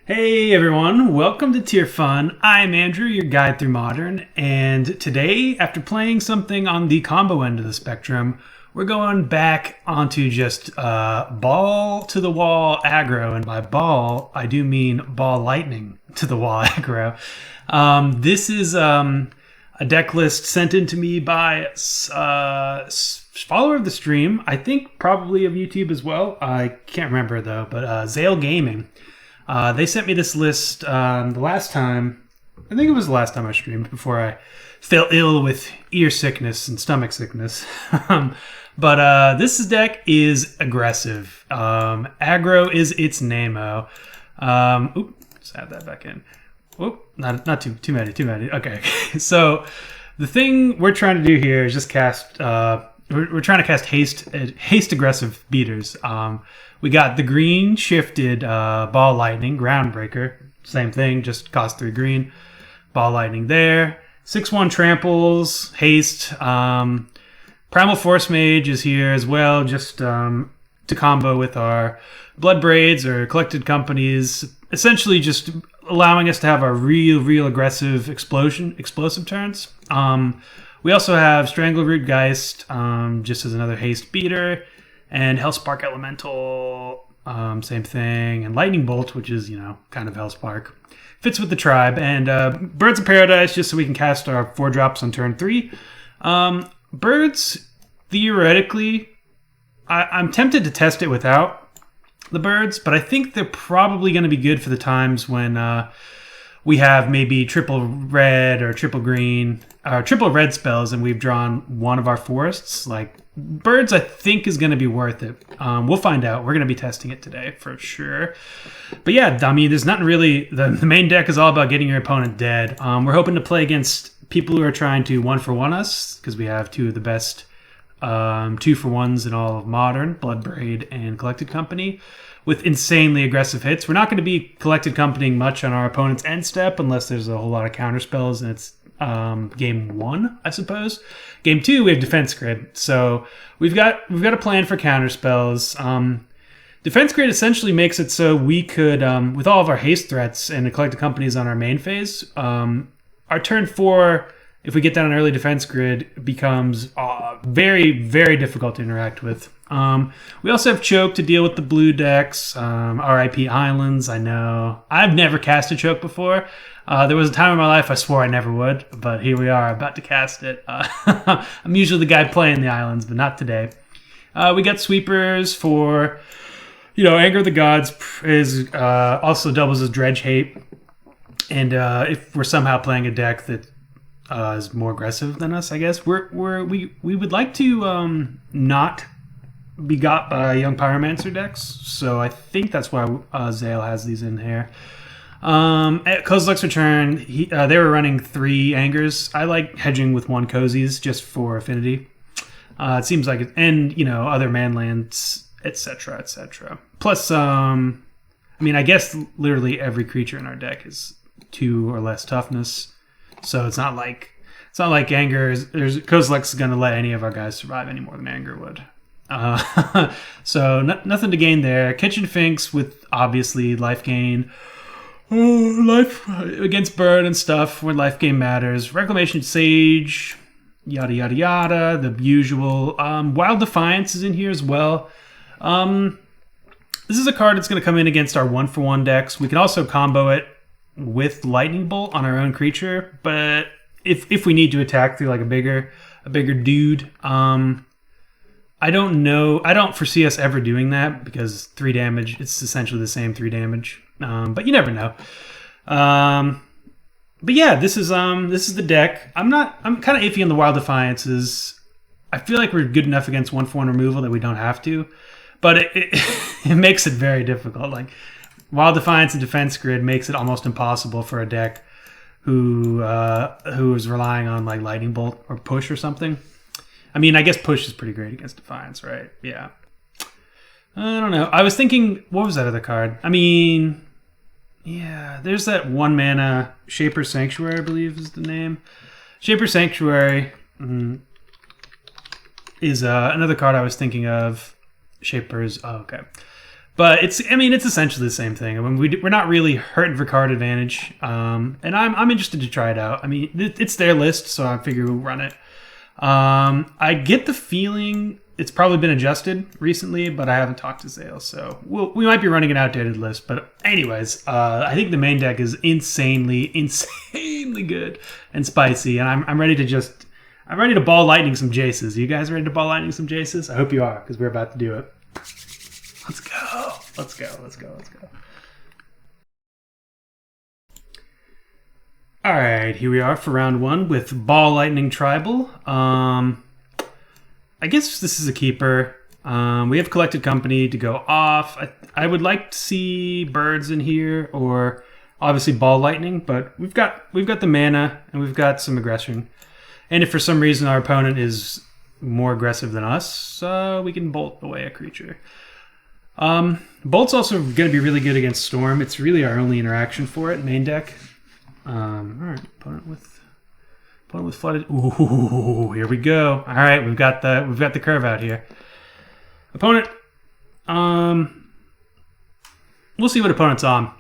Hey everyone, welcome to Tier Fun. I'm Andrew, your guide through Modern, and today, after playing something on the combo end of the spectrum, we're going back onto just ball to the wall aggro, and by ball, I do mean ball lightning to the wall aggro. This is a deck list sent in to me by follower of the stream, I think probably of YouTube as well. I can't remember though, but Zale Gaming. They sent me this list the last time. I think it was the last time I streamed before I fell ill with ear sickness and stomach sickness. But this deck is aggressive. Aggro is its name-o. Let's add that back in. Oop, not too many. Okay, so the thing we're trying to do here is just cast. We're trying to cast haste aggressive beaters. We got the green shifted Ball Lighting+Groundbreaker. Same thing, just cost 3 green. Ball Lightning there. 6/1 tramples, haste. Primal Force Mage is here as well, just to combo with our Blood Braids or Collected Companies. Essentially just allowing us to have our real aggressive explosive turns. We also have Strangleroot Geist, just as another haste beater. And Hellspark Elemental, same thing. And Lightning Bolt, which is, kind of Hellspark. Fits with the tribe. And Birds of Paradise, just so we can cast our 4 drops on turn 3. Birds, theoretically, I'm tempted to test it without the birds, but I think they're probably going to be good for the times when we have maybe triple red or triple green, or triple red spells, and we've drawn one of our forests. Like, birds, I think, is going to be worth it. We'll find out. We're going to be testing it today for sure. But yeah, I mean, there's nothing really. The main deck is all about getting your opponent dead. We're hoping to play against people who are trying to 1-for-1 us, because we have 2 of the best 2-for-1s in all of Modern, Blood Braid and Collected Company, with insanely aggressive hits. We're not going to be Collected Companying much on our opponent's end step unless there's a whole lot of counter spells and it's game 1, I suppose. Game 2, we have Defense Grid. So we've got a plan for counter spells. Defense Grid essentially makes it so we could, with all of our haste threats and the Collected Companies on our main phase, our turn 4, if we get down an early Defense Grid, becomes very difficult to interact with. We also have Choke to deal with the blue decks. RIP Islands, I know. I've never cast a Choke before. There was a time in my life I swore I never would, but here we are, about to cast it. I'm usually the guy playing the islands, but not today. We got Sweepers for, Anger of the Gods is also doubles as Dredge Hate. And if we're somehow playing a deck that is more aggressive than us, I guess, we would like to not be got by Young Pyromancer decks. So I think that's why Zale has these in here. At Kozilek's return, they were running 3 Angers. I like hedging with 1 Cozies just for affinity. It seems like it, and other manlands, etc. Plus, I guess literally every creature in our deck is 2 or less toughness, so it's not like Anger Kozilek's going to let any of our guys survive any more than Anger would. So nothing to gain there. Kitchen Finks with obviously life gain. Life against Bird and stuff when life gain matters. Reclamation Sage, yada yada yada, the usual. Wild Defiance is in here as well. This is a card that's going to come in against our 1-for-1 decks. We can also combo it with Lightning Bolt on our own creature, but if we need to attack through like a bigger dude, I don't know. I don't foresee us ever doing that because 3 damage. It's essentially the same 3 damage. But you never know. But yeah, this is the deck. I'm kind of iffy on the Wild Defiances. I feel like we're good enough against 1-for-1 removal that we don't have to, but it makes it very difficult. Like Wild Defiance and Defense Grid makes it almost impossible for a deck who is relying on like Lightning Bolt or Push or something. I mean, I guess Push is pretty great against Defiance, right? Yeah. I don't know. I was thinking, what was that other card? I mean, yeah, there's that 1 mana Shaper Sanctuary, I believe is the name. Shaper Sanctuary is another card I was thinking of. Shapers, oh, okay. But it's essentially the same thing. I mean, we're not really hurting for card advantage, and I'm interested to try it out. I mean, it's their list, so I figure we'll run it. I get the feeling it's probably been adjusted recently, but I haven't talked to Zale, so we might be running an outdated list. But anyways, I think the main deck is insanely good and spicy, and I'm ready to ball lightning some Jaces. You guys ready to ball lightning some Jaces? I hope you are, because we're about to do it. Let's go. Let's go. Let's go. Let's go. All right, here we are for round 1 with Ball Lightning Tribal. I guess this is a keeper. We have Collected Company to go off. I would like to see birds in here, or obviously Ball Lightning, but we've got the mana and we've got some aggression. And if for some reason our opponent is more aggressive than us, we can bolt away a creature. Bolt's also going to be really good against Storm. It's really our only interaction for it, main deck. All right, opponent with flooded. Ooh, here we go. All right, we've got the curve out here. Opponent. We'll see what opponent's on.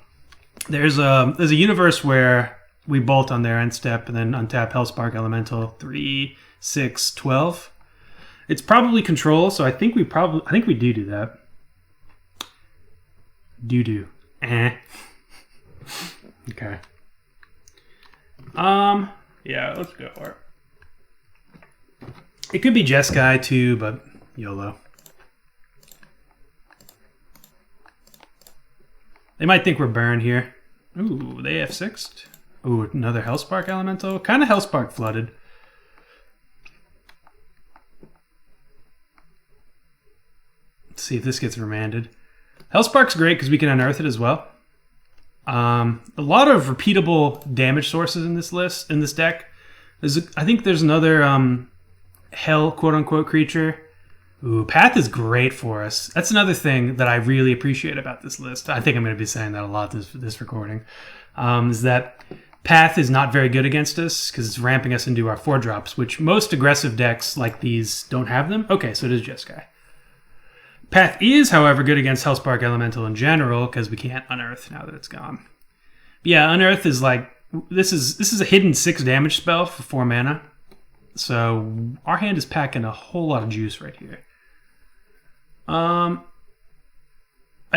There's a universe where we bolt on their end step and then untap Hellspark Elemental 3, 6, 12. It's probably control, so I think we do that. Do. Okay. Yeah, let's go for it. It could be Jeskai too, but YOLO. They might think we're burned here. Ooh, they F6'd. Ooh, another Hellspark Elemental. Kind of Hellspark flooded. Let's see if this gets remanded. Hellspark's great because we can unearth it as well. A lot of repeatable damage sources in this deck. I think there's another hell quote-unquote creature. Ooh, Path is great for us. That's another thing that I really appreciate about this list. I think I'm going to be saying that a lot this recording. Is that Path is not very good against us because it's ramping us into our 4-drops, which most aggressive decks like these don't have them. Okay, so it is Jeskai. Path is, however, good against Hellspark Elemental in general because we can't unearth now that it's gone. But yeah, unearth is like this is a hidden 6 damage spell for 4 mana. So our hand is packing a whole lot of juice right here. I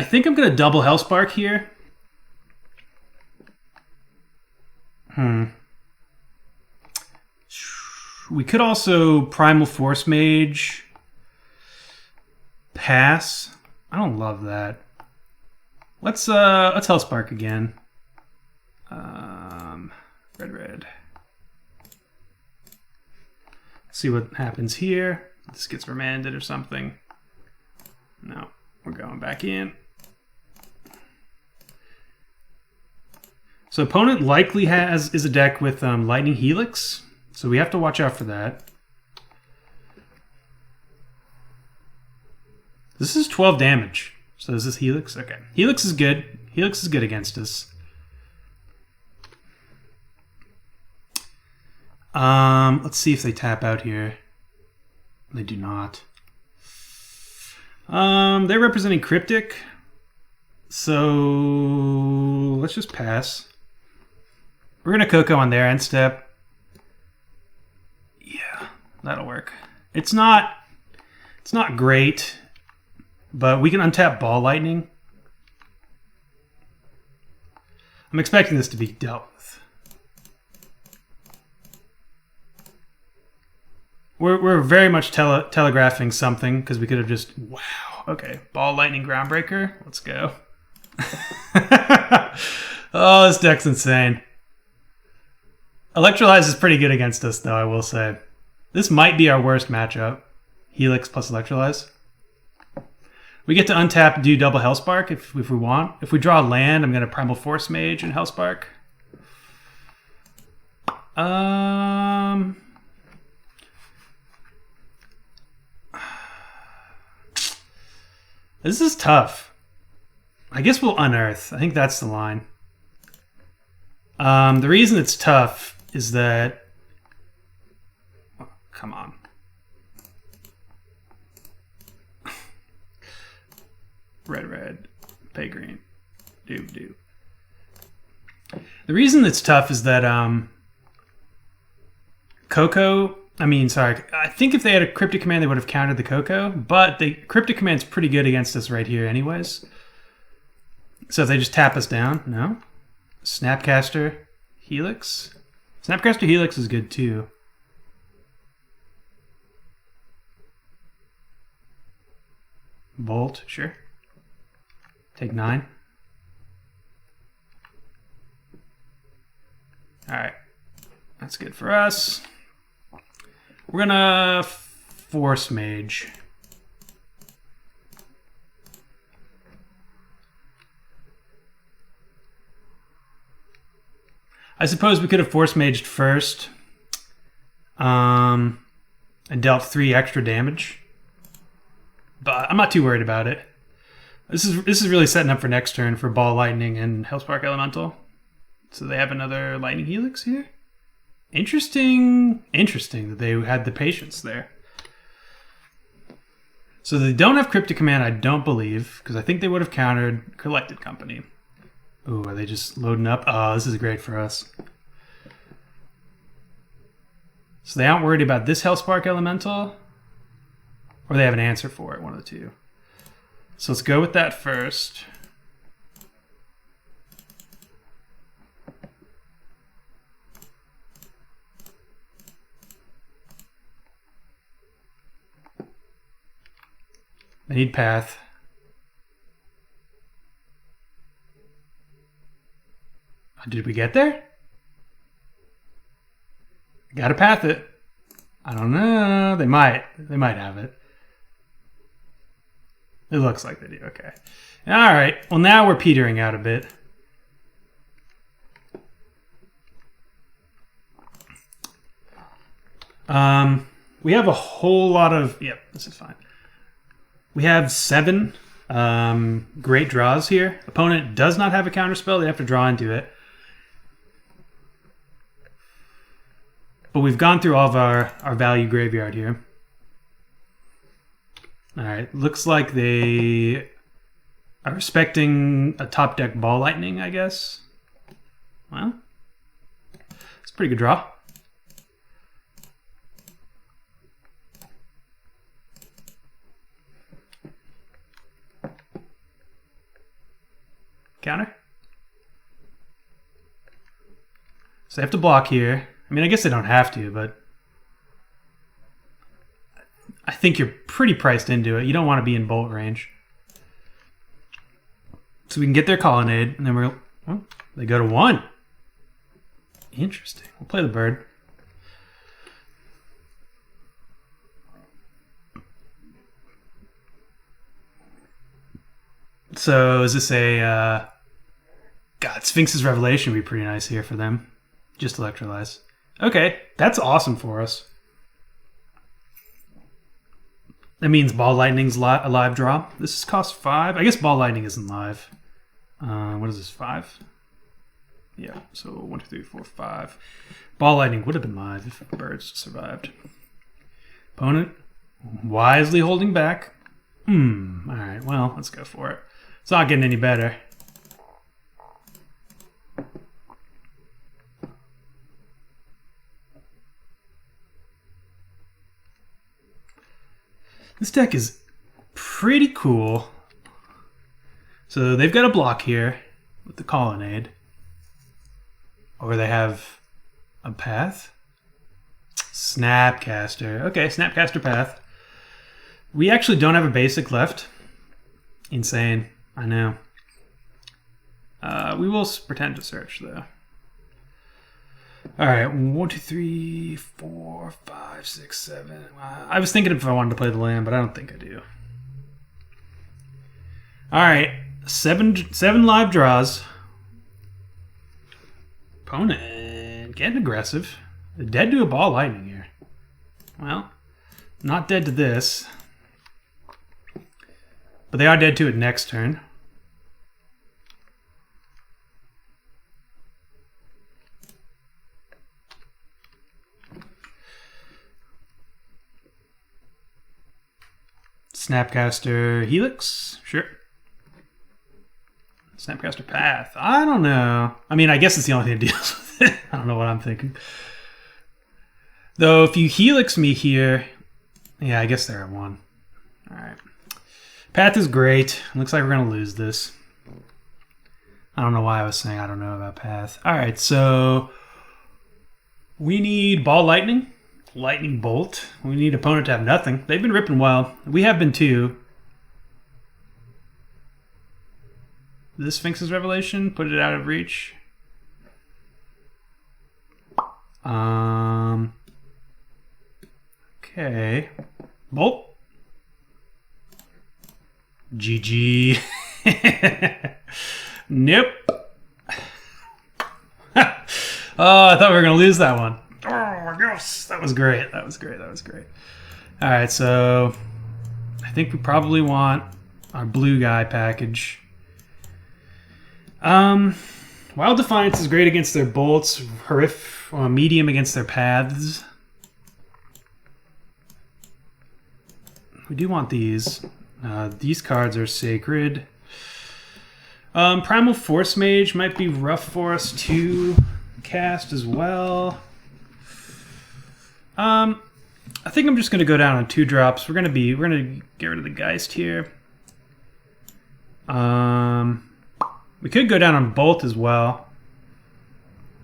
think I'm gonna double Hellspark here. We could also Primal Force Mage. Pass. I don't love that. Let's Hellspark again. Red. See what happens here. This gets remanded or something. No, we're going back in. So opponent likely is a deck with Lightning Helix, so we have to watch out for that. This is 12 damage. So is this Helix? Okay. Helix is good. Helix is good against us. Let's see if they tap out here. They do not. They're representing Cryptic. So let's just pass. We're gonna Coco on their end step. Yeah, that'll work. It's not great. But we can untap Ball Lightning. I'm expecting this to be dealt with. We're very much telegraphing something because we could have just... Wow. Okay. Ball Lightning Groundbreaker. Let's go. Oh, this deck's insane. Electrolyze is pretty good against us, though, I will say. This might be our worst matchup. Helix plus Electrolyze. We get to untap, do double Hellspark if we want. If we draw land, I'm going to Primal Force Mage and Hellspark. This is tough. I guess we'll unearth. I think that's the line. The reason it's tough is that... Oh, come on. Red. Pay green. Do. The reason it's tough is that Coco... I think if they had a Cryptic Command, they would have countered the Coco, but the Cryptic Command's pretty good against us right here anyways. So if they just tap us down, no? Snapcaster Helix? Snapcaster Helix is good too. Bolt, sure. Take 9. Alright. That's good for us. We're gonna Force Mage. I suppose we could have Force Maged first. And dealt 3 extra damage. But I'm not too worried about it. This is really setting up for next turn for Ball Lightning and Hellspark Elemental. So they have another Lightning Helix here. Interesting that they had the patience there. So they don't have Cryptic Command, I don't believe, because I think they would have countered Collected Company. Ooh, are they just loading up? Oh, this is great for us. So they aren't worried about this Hellspark Elemental, or they have an answer for it, one of the two. So let's go with that first. They need path. Did we get there? Gotta path it. I don't know. They might have it. It looks like they do. Okay. All right. Well, now we're petering out a bit. We have a whole lot of... Yep, this is fine. We have 7 great draws here. Opponent does not have a counterspell. They have to draw into it. But we've gone through all of our value graveyard here. Alright, looks like they are respecting a top deck Ball Lightning, I guess. Well, it's a pretty good draw. Counter. So they have to block here. I mean, I guess they don't have to, but I think you're pretty priced into it. You don't want to be in bolt range. So we can get their Colonnade, and then they go to 1. Interesting. We'll play the bird. So is this a... God, Sphinx's Revelation would be pretty nice here for them. Just Electrolyze. Okay, that's awesome for us. That means Ball Lightning's a live draw. This costs 5. I guess Ball Lightning isn't live. What is this, 5? Yeah, so 1, 2, 3, 4, 5. Ball Lightning would have been live if birds survived. Opponent wisely holding back. Alright, well, let's go for it. It's not getting any better. This deck is pretty cool. So they've got a block here with the Colonnade. Or they have a path. Snapcaster. Okay, Snapcaster path. We actually don't have a basic left. Insane. I know. We will pretend to search, though. Alright, 1, 2, 3, 4, 5, 6, 7. I was thinking if I wanted to play the land, but I don't think I do. Alright, 7 live draws. Opponent getting aggressive. They're dead to a Ball Lightning here. Well, not dead to this. But they are dead to it next turn. Snapcaster Helix, sure. Snapcaster Path. I don't know. I mean, I guess it's the only thing that deals with it. I don't know what I'm thinking. Though, if you Helix me here... Yeah, I guess they're at 1. Alright. Path is great. Looks like we're going to lose this. I don't know why I was saying I don't know about Path. Alright, so... We need Ball Lightning. Lightning Bolt. We need opponent to have nothing. They've been ripping well. We have been too. This Sphinx's Revelation. Put it out of reach. Okay. Bolt. GG. Nope. Oh, I thought we were going to lose that one. Oh, my gosh. That was great. That was great. That was great. All right, so I think we probably want our blue guy package. Wild Defiance is great against their bolts. Medium against their paths. We do want these. These cards are sacred. Primal Force Mage might be rough for us to cast as well. I think I'm just gonna go down on 2 drops. We're gonna get rid of the Geist here. We could go down on Bolt as well.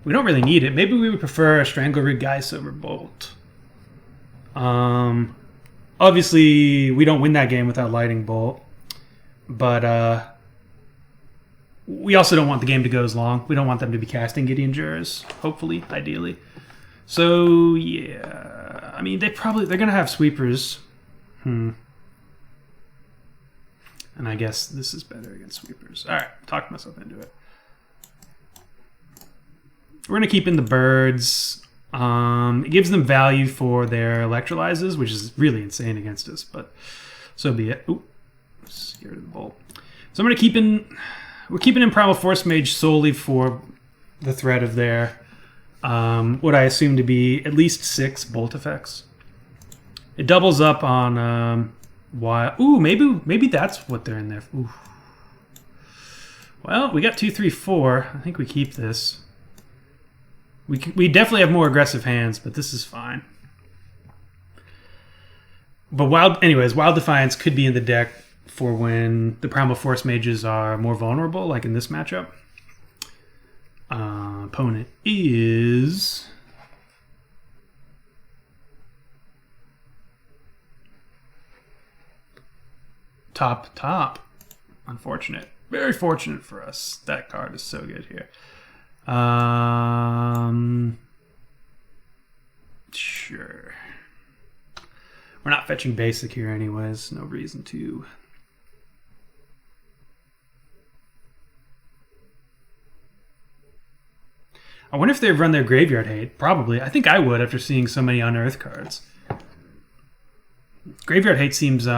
We don't really need it. Maybe we would prefer a Strangleroot Geist over Bolt. Obviously, we don't win that game without Lightning Bolt. But we also don't want the game to go as long. We don't want them to be casting Gideon Jurors, hopefully, ideally. So, yeah. I mean, they're going to have sweepers. And I guess this is better against sweepers. All right, talked myself into it. We're going to keep in the birds. It gives them value for their electrolyzes, which is really insane against us, but so be it. Ooh, scared of the bolt. So I'm going to keep in... We're keeping in Primal Force Mage solely for the threat of their... what I assume to be at least 6 bolt effects. It doubles up on... Ooh, maybe that's what they're in there. Ooh. Well, we got 2, 3, 4. I think we keep this. We definitely have more aggressive hands, but this is fine. But Wild Defiance could be in the deck for when the Primal Force Mages are more vulnerable, like in this matchup. Opponent is... Top. Unfortunate. Very fortunate for us. That card is so good here. Sure. We're not fetching basic here anyways. No reason to. I wonder if they've run their Graveyard Hate. Probably. I think I would after seeing so many Unearthed cards. Graveyard Hate seems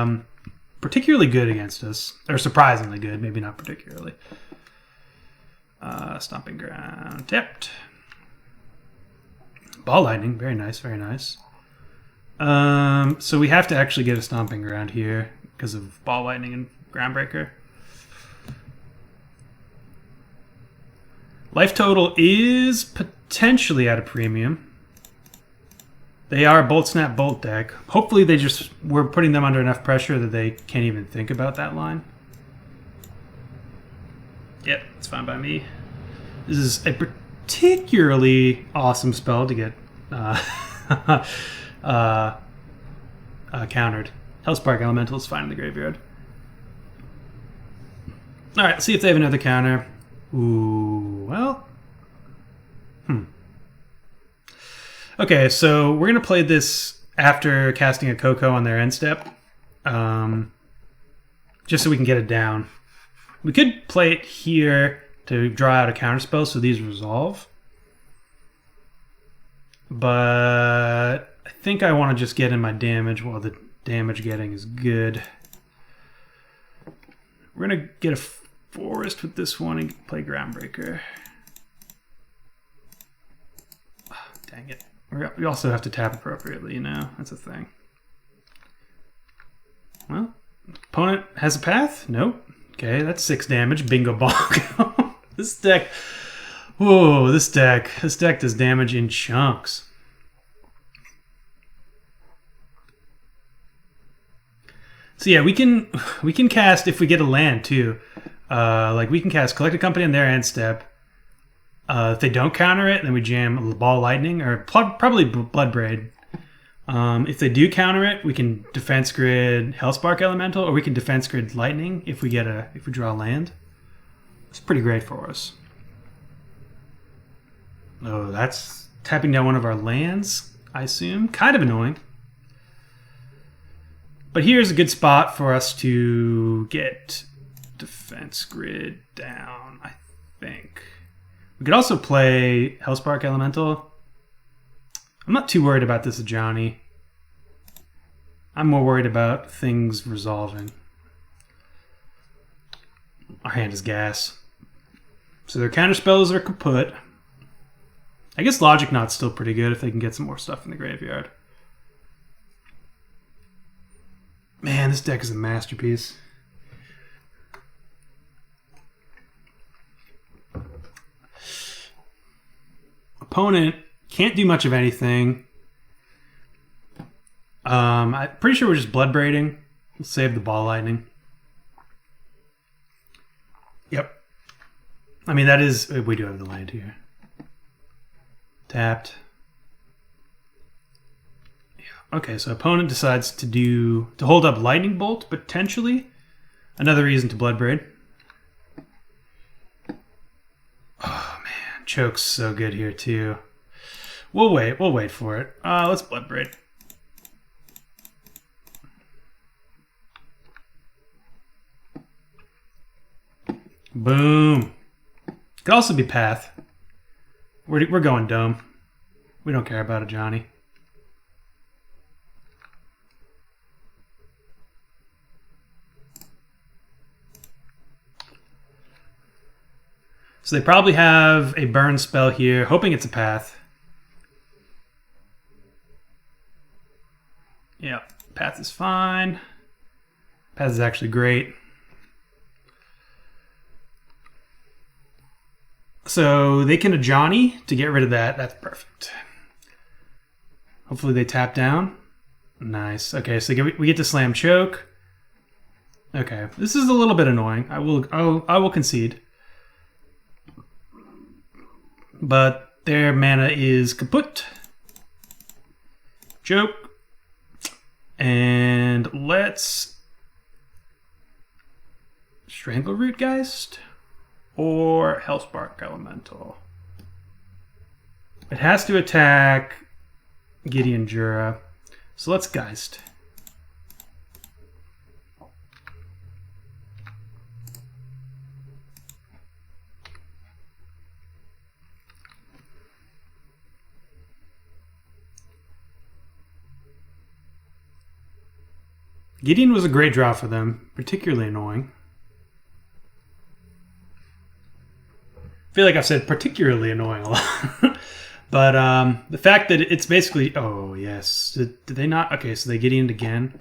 particularly good against us. Or surprisingly good. Maybe not particularly. Stomping Ground. Tapped. Ball Lightning. Very nice, very nice. So we have to actually get a Stomping Ground here because of Ball Lightning and Groundbreaker. Life total is potentially at a premium. They are a Bolt Snap Bolt deck. Hopefully we're putting them under enough pressure that they can't even think about that line. Yep, it's fine by me. This is a particularly awesome spell to get countered. Hellspark Elemental is fine in the graveyard. Alright, let's see if they have another counter. Ooh, well. Okay, so we're going to play this after casting a Coco on their end step. Just so we can get it down. We could play it here to draw out a counterspell so these resolve. But I think I want to just get in my damage while the damage getting is good. We're going to get a forest with this one and play Groundbreaker. Oh, dang it. We also have to tap appropriately, you know? That's a thing. Well, opponent has a path? Nope. Okay, that's 6 damage. Bingo bongo. This deck... Whoa, this deck does damage in chunks. So yeah, we can cast if we get a land too. Like we can cast Collected Company on their end step. If they don't counter it, then we jam Ball Lightning or probably Bloodbraid. If they do counter it, we can Defense Grid Hellspark Elemental, or we can Defense Grid Lightning if we draw a land. It's pretty great for us. Oh, that's tapping down one of our lands, I assume. Kind of annoying. But here's a good spot for us to get Defense Grid down, I think. We could also play Hellspark Elemental. I'm not too worried about this Ajani. I'm more worried about things resolving. Our hand is gas. So their counterspells are kaput. I guess Logic Knot's still pretty good if they can get some more stuff in the graveyard. Man, this deck is a masterpiece. Opponent can't do much of anything. I'm pretty sure we're just blood braiding. We'll save the Ball Lightning. Yep. I mean, that is... We do have the land here. Tapped. Yeah. Okay, so opponent decides to hold up Lightning Bolt, potentially. Another reason to blood braid. Oh, man. Choke's so good here, too. We'll wait for it. Let's blood braid. Boom. Could also be Path. We're going Dome. We don't care about a Johnny. So they probably have a burn spell here, hoping it's a Path. Yeah, Path is fine. Path is actually great. So they can Ajani to get rid of that. That's perfect. Hopefully they tap down. Nice. Okay, so we get to slam choke. Okay, this is a little bit annoying. I will concede. But their mana is kaput. Choke. And let's Strangleroot Geist or Hellspark Elemental. It has to attack Gideon Jura. So let's Geist. Gideon was a great draw for them, particularly annoying. I feel like I've said particularly annoying a lot. But the fact that it's basically... Oh, yes. Did they not? Okay, so they Gideoned again.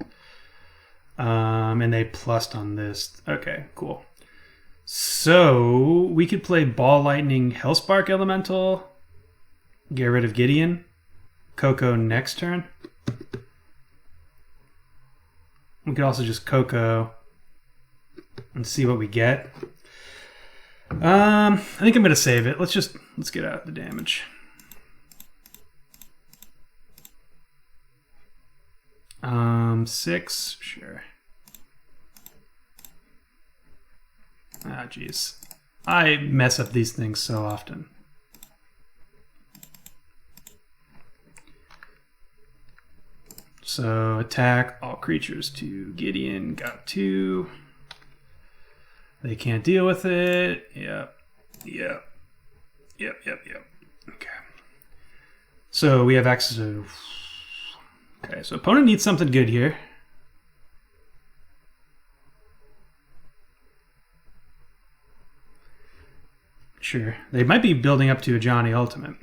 And they plussed on this. Okay, cool. So we could play Ball Lightning Hellspark Elemental. Get rid of Gideon. Coco next turn. We could also just Coco and see what we get. I think I'm gonna save it. Let's get out the damage. Six, sure. Ah, jeez. I mess up these things so often. So attack all creatures to Gideon. Got 2. They can't deal with it. Yep. Okay. So we have access to... Okay, so opponent needs something good here. Sure. They might be building up to a Johnny Ultimate.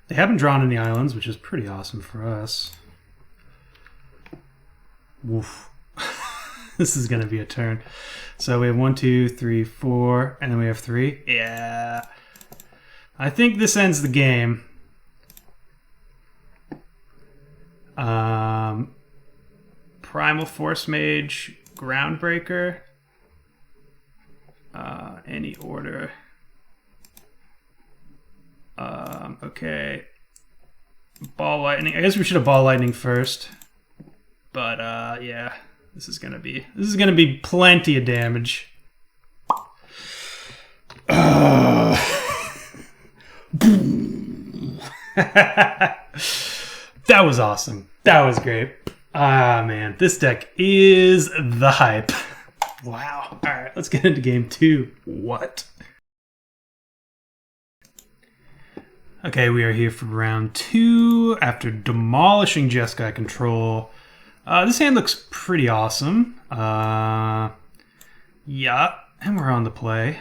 They haven't drawn any islands, which is pretty awesome for us. Woof. This is going to be a turn. So we have 1, 2, 3, 4, and then we have 3. Yeah. I think this ends the game. Primal Force Mage, Groundbreaker. Any order. Okay. Ball Lightning. I guess we should have Ball Lightning first. But yeah, this is gonna be plenty of damage. That was awesome. That was great. Ah, man, this deck is the hype. Wow. All right, let's get into game 2. What? Okay, we are here for round 2 after demolishing Jeskai control. This hand looks pretty awesome. Yeah, and we're on the play.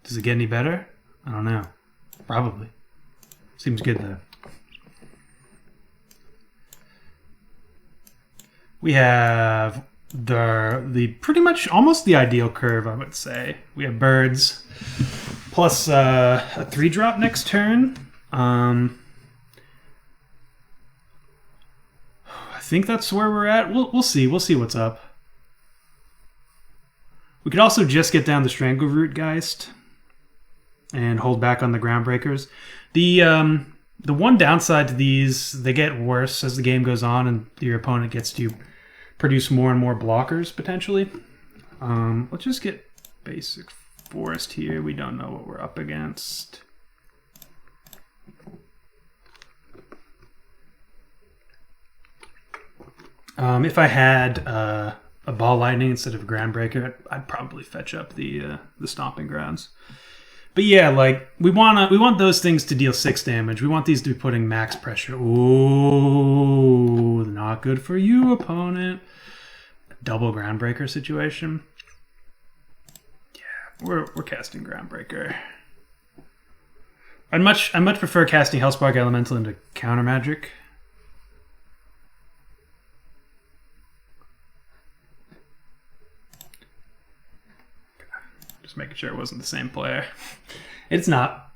Does it get any better? I don't know. Probably. Seems good though. We have the pretty much almost the ideal curve, I would say. We have birds plus a 3-drop next turn. I think that's where we're at. We'll see. We'll see what's up. We could also just get down the Strangleroot Geist and hold back on the Groundbreakers. The one downside to these, they get worse as the game goes on and your opponent gets to produce more and more blockers, potentially. Let's just get basic forest here. We don't know what we're up against. If I had a Ball Lightning instead of a Groundbreaker, I'd probably fetch up the Stomping Grounds. But yeah, like we want those things to deal 6 damage. We want these to be putting max pressure. Ooh, not good for you, opponent. Double Groundbreaker situation. Yeah, we're casting Groundbreaker. I'd much prefer casting Hellspark Elemental into counter magic. Just making sure it wasn't the same player. It's not.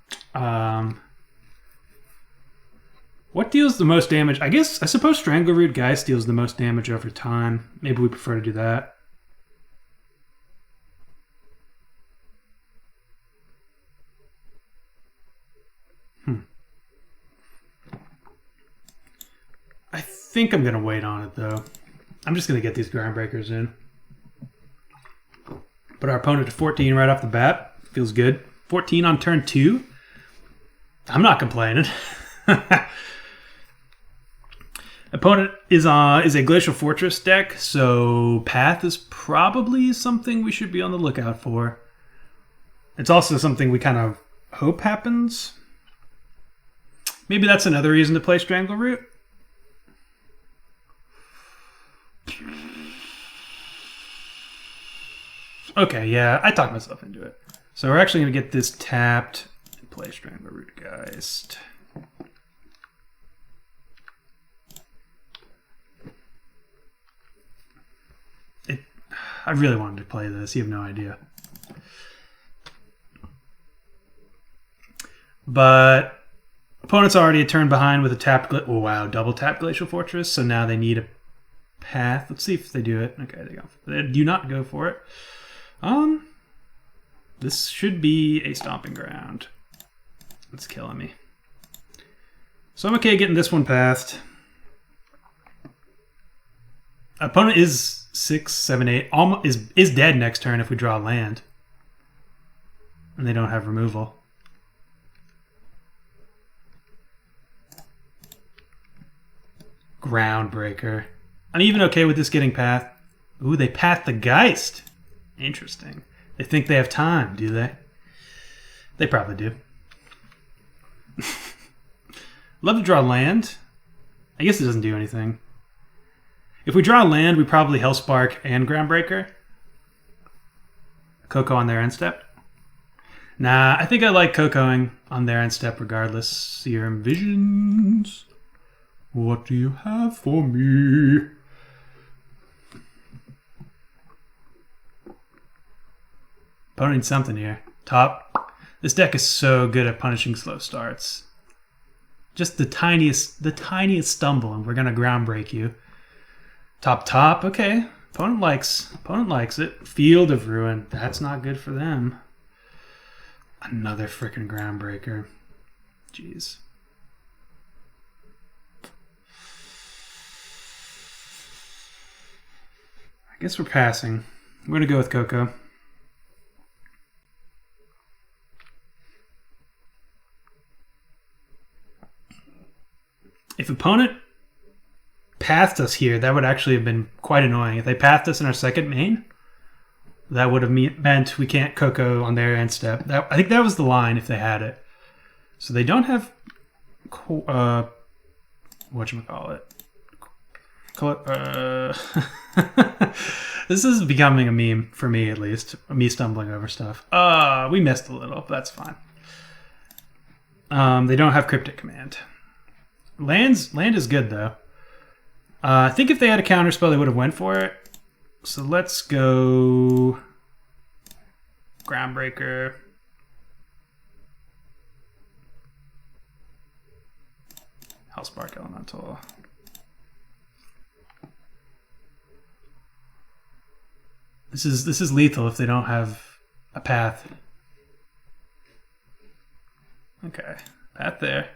What deals the most damage? I suppose Strangleroot Geist deals the most damage over time. Maybe we prefer to do that. I think I'm going to wait on it, though. I'm just going to get these Groundbreakers in. Put our opponent to 14 right off the bat. Feels good. 14 on turn 2. I'm not complaining. Opponent is a Glacial Fortress deck, so Path is probably something we should be on the lookout for. It's also something we kind of hope happens. Maybe that's another reason to play Strangleroot. Okay, yeah, I talked myself into it. So we're actually going to get this tapped and play Strangleroot Geist. I really wanted to play this. You have no idea. But opponent's already a turn behind with a tapped... Oh, wow, double tap Glacial Fortress. So now they need a path. Let's see if they do it. Okay, they do not go for it. This should be a Stomping Ground. It's killing me. So I'm okay getting this one pathed. Opponent is 6, 7, 8. Almost is dead next turn if we draw land. And they don't have removal. Groundbreaker. I'm even okay with this getting path. Ooh, they path the Geist. Interesting. They think they have time, do they? They probably do. Love to draw land. I guess it doesn't do anything. If we draw land, we probably Hellspark and Groundbreaker. Coco on their end step. Nah, I think I like Cocoing on their end step regardless. Serum Visions. What do you have for me? Opponent needs something here. Top. This deck is so good at punishing slow starts. Just the tiniest stumble, and we're gonna ground break you. Top. Okay. Opponent likes it. Field of Ruin. That's not good for them. Another freaking Groundbreaker. Jeez. I guess we're passing. We're gonna go with Coco. If opponent pathed us here, that would actually have been quite annoying. If they pathed us in our second main, that would have meant we can't Coco on their end step. I think that was the line if they had it. So they don't have whatchamacallit. This is becoming a meme for me, at least. Me stumbling over stuff. We missed a little, but that's fine. They don't have Cryptic Command. Land is good, though. I think if they had a counterspell, they would have went for it. So let's go Groundbreaker. Hellspark Elemental. This is lethal if they don't have a path. Okay, path there.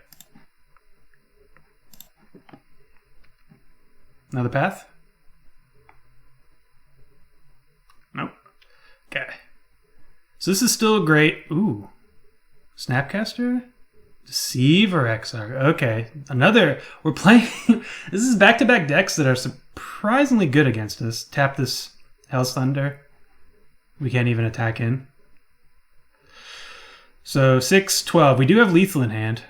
Another path? Nope. Okay. So this is still great. Ooh. Snapcaster? Deceive or Exarch? Okay. Another. We're playing. This is back-to-back decks that are surprisingly good against us. Tap this Hell's Thunder. We can't even attack in. So 6, 12. We do have lethal in hand.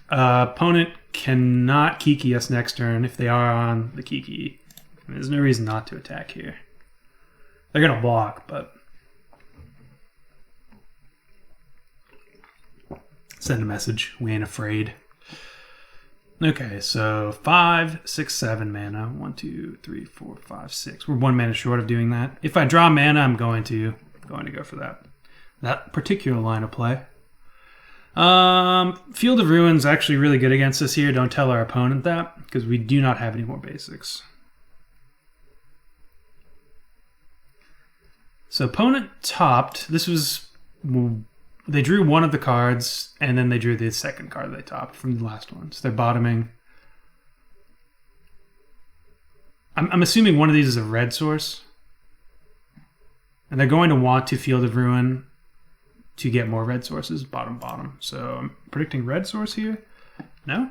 Opponent cannot Kiki us next turn if they are on the Kiki. There's no reason not to attack here. They're going to block, but... Send a message. We ain't afraid. Okay, so 5, 6, 7 mana. 1, 2, 3, 4, 5, 6. We're 1 mana short of doing that. If I draw mana, I'm going to go for that particular line of play. Field of Ruin's actually really good against us here. Don't tell our opponent that, because we do not have any more basics. So opponent topped. This was... They drew one of the cards, and then they drew the second card they topped from the last one. So they're bottoming. I'm assuming one of these is a red source. And they're going to want to Field of Ruin to get more red sources, bottom. So I'm predicting red source here. No?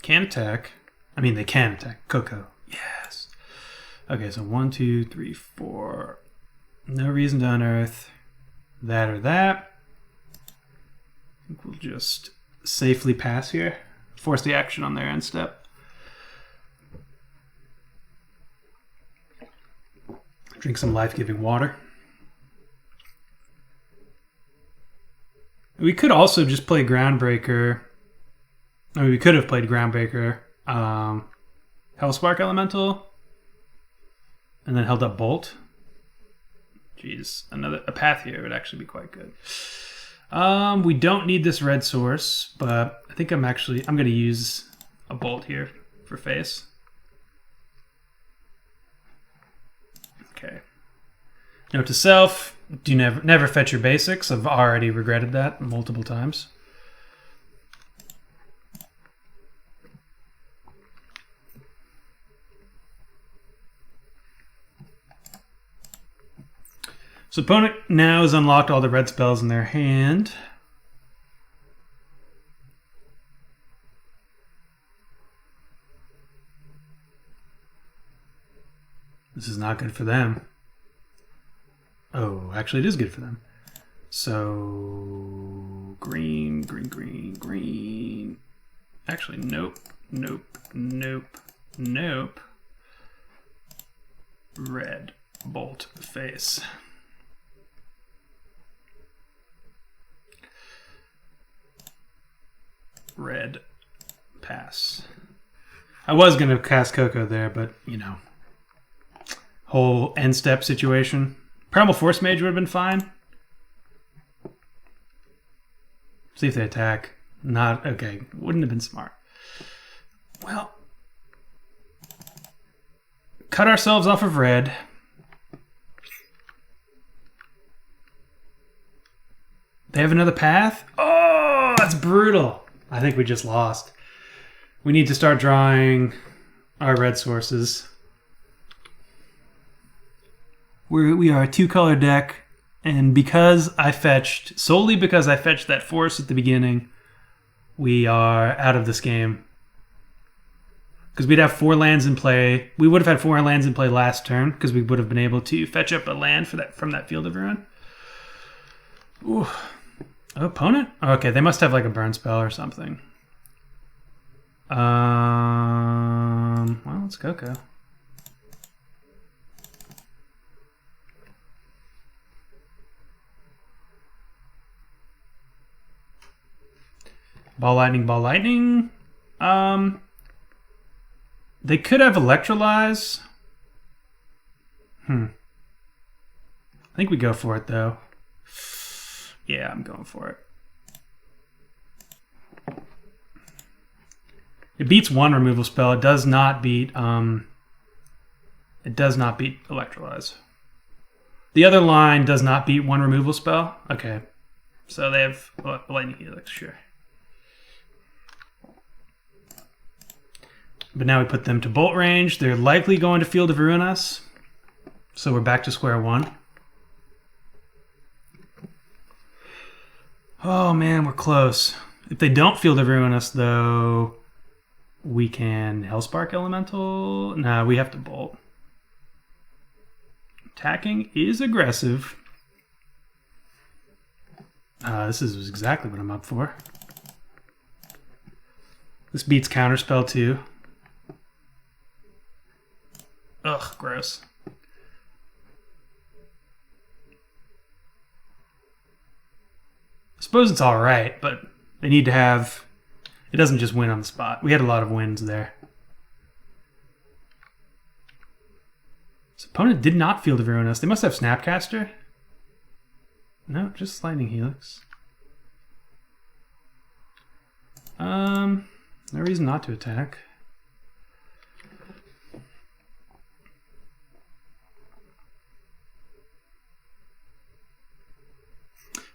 Can't attack. I mean, they can attack. Coco. Yes. Okay, so 1, 2, 3, 4. No reason to unearth that or that. I think we'll just safely pass here. Force the action on their end step. Drink some life-giving water. We could also just play Groundbreaker. I mean, we could have played Groundbreaker, Hellspark Elemental, and then held up Bolt. Jeez, a path here would actually be quite good. We don't need this red source, but I think I'm going to use a Bolt here for face. Okay. Note to self, do never fetch your basics. I've already regretted that multiple times. So opponent now has unlocked all the red spells in their hand. This is not good for them. Oh, actually it is good for them. So green. Actually, nope. Red Bolt face. Red pass. I was going to cast Coco there, but, you know. Whole end step situation. Primal Force Mage would have been fine. See if they attack. Not, okay. Wouldn't have been smart. Well. Cut ourselves off of red. They have another path? Oh, that's brutal. I think we just lost. We need to start drawing our red sources. We are a 2-color deck, and solely because I fetched that force at the beginning, we are out of this game. Because we'd have 4 lands in play. We would have had 4 lands in play last turn, because we would have been able to fetch up a land from that Field of Ruin. Ooh. Opponent? Okay, they must have like a burn spell or something. Well, let's Coco. Ball Lightning, Ball Lightning. They could have Electrolyze. I think we go for it, though. Yeah, I'm going for it. It beats 1 removal spell. It does not beat Electrolyze. The other line does not beat 1 removal spell. Okay. So they have Lightning Helix, sure. But now we put them to bolt range. They're likely going to Field of Ruin us. So we're back to square one. Oh man, we're close. If they don't Field of Ruin us though, we can Hellspark Elemental. Nah, we have to bolt. Attacking is aggressive. This is exactly what I'm up for. This beats Counterspell too. Ugh, gross. I suppose it's alright, but they need to have... It doesn't just win on the spot. We had a lot of wins there. This opponent did not Field of Ruin us. They must have Snapcaster. No, just Lightning Helix. No reason not to attack.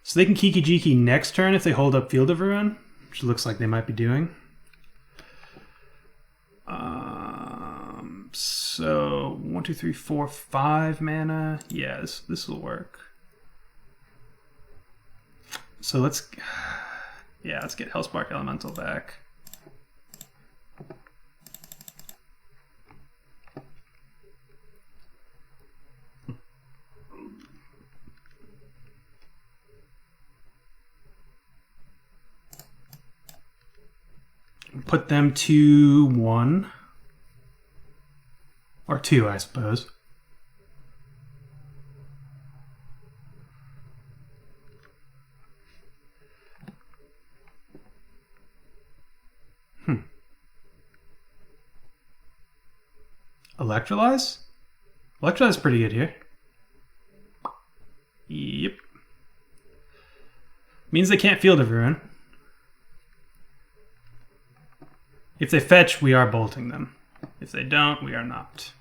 So they can Kiki Jiki next turn if they hold up Field of Ruin, which looks like they might be doing. So 1, 2, 3, 4, 5 mana. Yeah, this will work. So let's get Hellspark Elemental back. Put them to 1 or 2, I suppose. Electrolyze? Electrolyze is pretty good here. Yep. Means they can't Field of Ruin. If they fetch, we are bolting them. If they don't, we are not.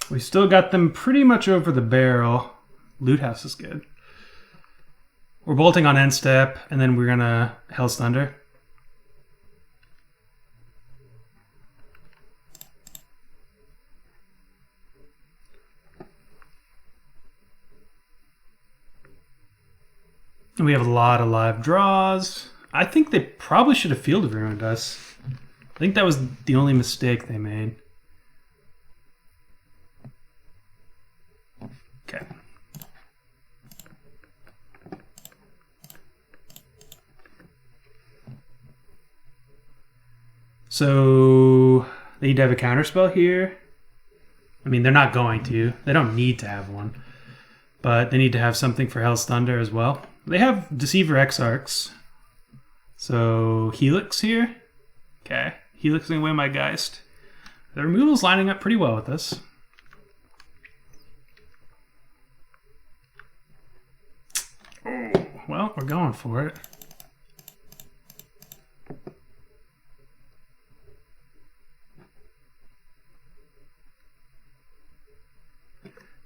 We still got them pretty much over the barrel. Loot House is good. We're bolting on end step, and then we're gonna Hell's Thunder. We have a lot of live draws. I think they probably should have Field of Ruined us. I think that was the only mistake they made. Okay. So they need to have a counterspell here. I mean, they're not going to. They don't need to have one. But they need to have something for Hell's Thunder as well. They have Deceiver Exarchs. So Helix here. Okay. Helix is going to win my Geist. The removal's lining up pretty well with this. Oh, well, we're going for it.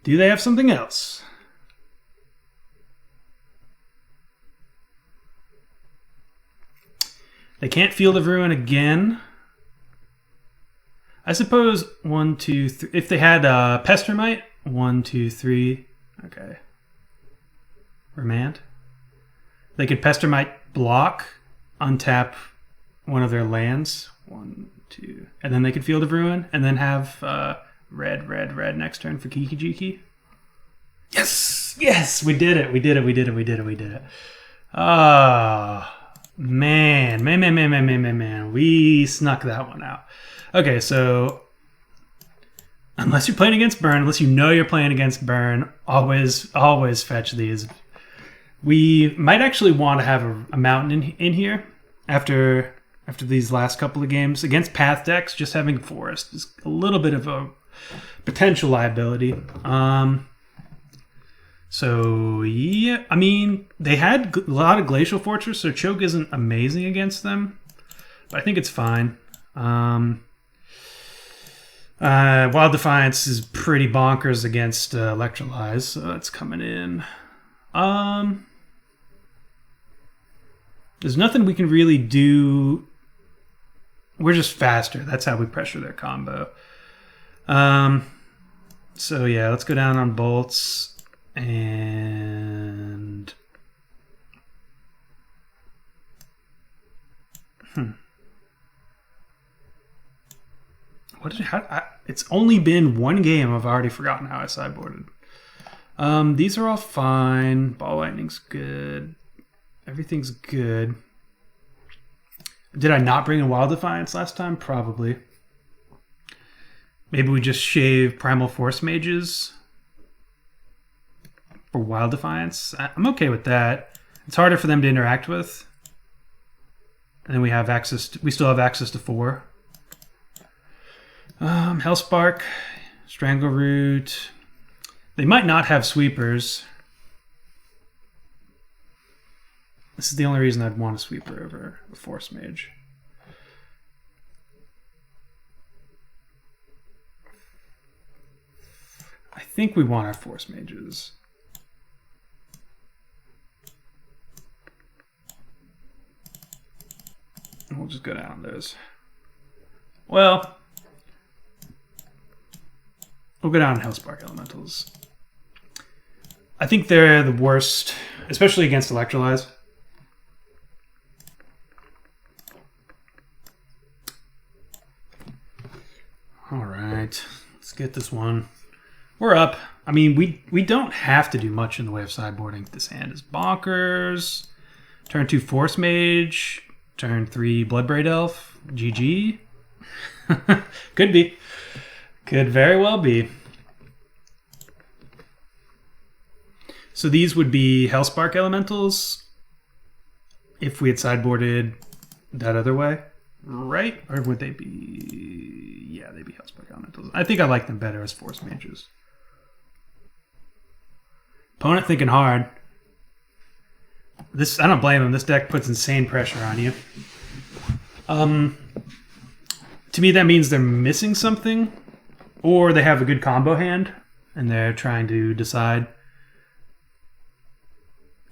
Do they have something else? They can't Field of Ruin again. I suppose 1, 2, 3. If they had Pestermite, 1, 2, 3. Okay. Remand. They could Pestermite block, untap one of their lands. 1, 2. And then they could Field of Ruin, and then have red, red, red next turn for Kiki Jiki. Yes! Yes! We did it. We did it. We did it. We did it. We did it. Ah. Man. We snuck that one out. Okay, so unless you're playing against Burn, unless you know you're playing against Burn, always fetch these. We might actually want to have a mountain in here after these last couple of games. Against Path decks, just having Forest is a little bit of a potential liability. So, yeah, I mean, they had a lot of Glacial Fortress, so Choke isn't amazing against them, but I think it's fine. Wild Defiance is pretty bonkers against Electrolyze, so that's coming in. There's nothing we can really do. We're just faster. That's how we pressure their combo. So, yeah, let's go down on Bolts. And it's only been one game. I've already forgotten how I sideboarded. These are all fine. Ball Lightning's good. Everything's good. Did I not bring in Wild Defiance last time? Probably. Maybe we just shave Primal Force Mages for Wild Defiance. I'm okay with that. It's harder for them to interact with. And then we have access. We still have access to 4. Hellspark, Strangleroot. They might not have sweepers. This is the only reason I'd want a sweeper over a Force Mage. I think we want our Force Mages. We'll just go down those. Well, we'll go down Hellspark Elementals. I think they're the worst, especially against Electrolyze. All right, let's get this one. We're up. I mean, we don't have to do much in the way of sideboarding. This hand is bonkers. Turn 2 Force Mage. Turn 3 Bloodbraid Elf. GG. Could be. Could very well be. So these would be Hellspark Elementals if we had sideboarded that other way, right? Or would they be... Yeah, they'd be Hellspark Elementals. I think I like them better as Force Mages. Opponent thinking hard. I don't blame him. This deck puts insane pressure on you. To me, that means they're missing something, or they have a good combo hand, and they're trying to decide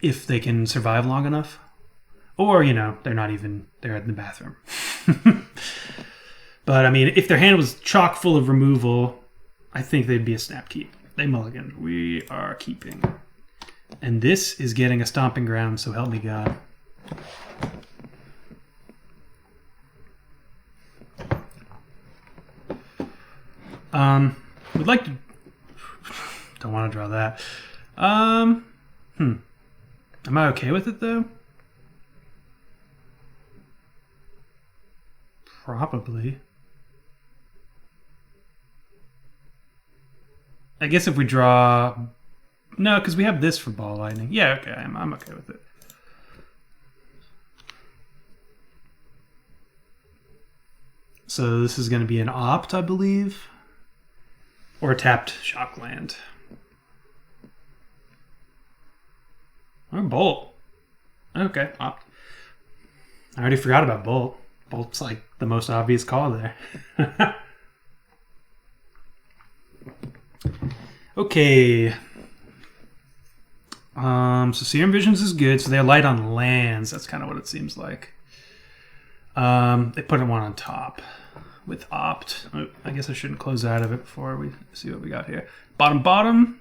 if they can survive long enough. Or, you know, they're in the bathroom. But, I mean, if their hand was chock full of removal, I think they'd be a snap keep. They mulligan. We are keeping. And this is getting a stomping ground, so help me God. Would like to... Don't want to draw that. Am I okay with it, though? Probably. I guess if we draw... No, because we have this for Ball Lightning. Yeah, okay, I'm okay with it. So this is going to be an opt, I believe. Or a tapped Shockland. Or Bolt. Okay, opt. I already forgot about Bolt. Bolt's like the most obvious call there. Okay. So Serum Visions is good. So they're light on lands. That's kind of what it seems like. They put one on top with opt. Oh, I guess I shouldn't close out of it before we see what we got here. Bottom.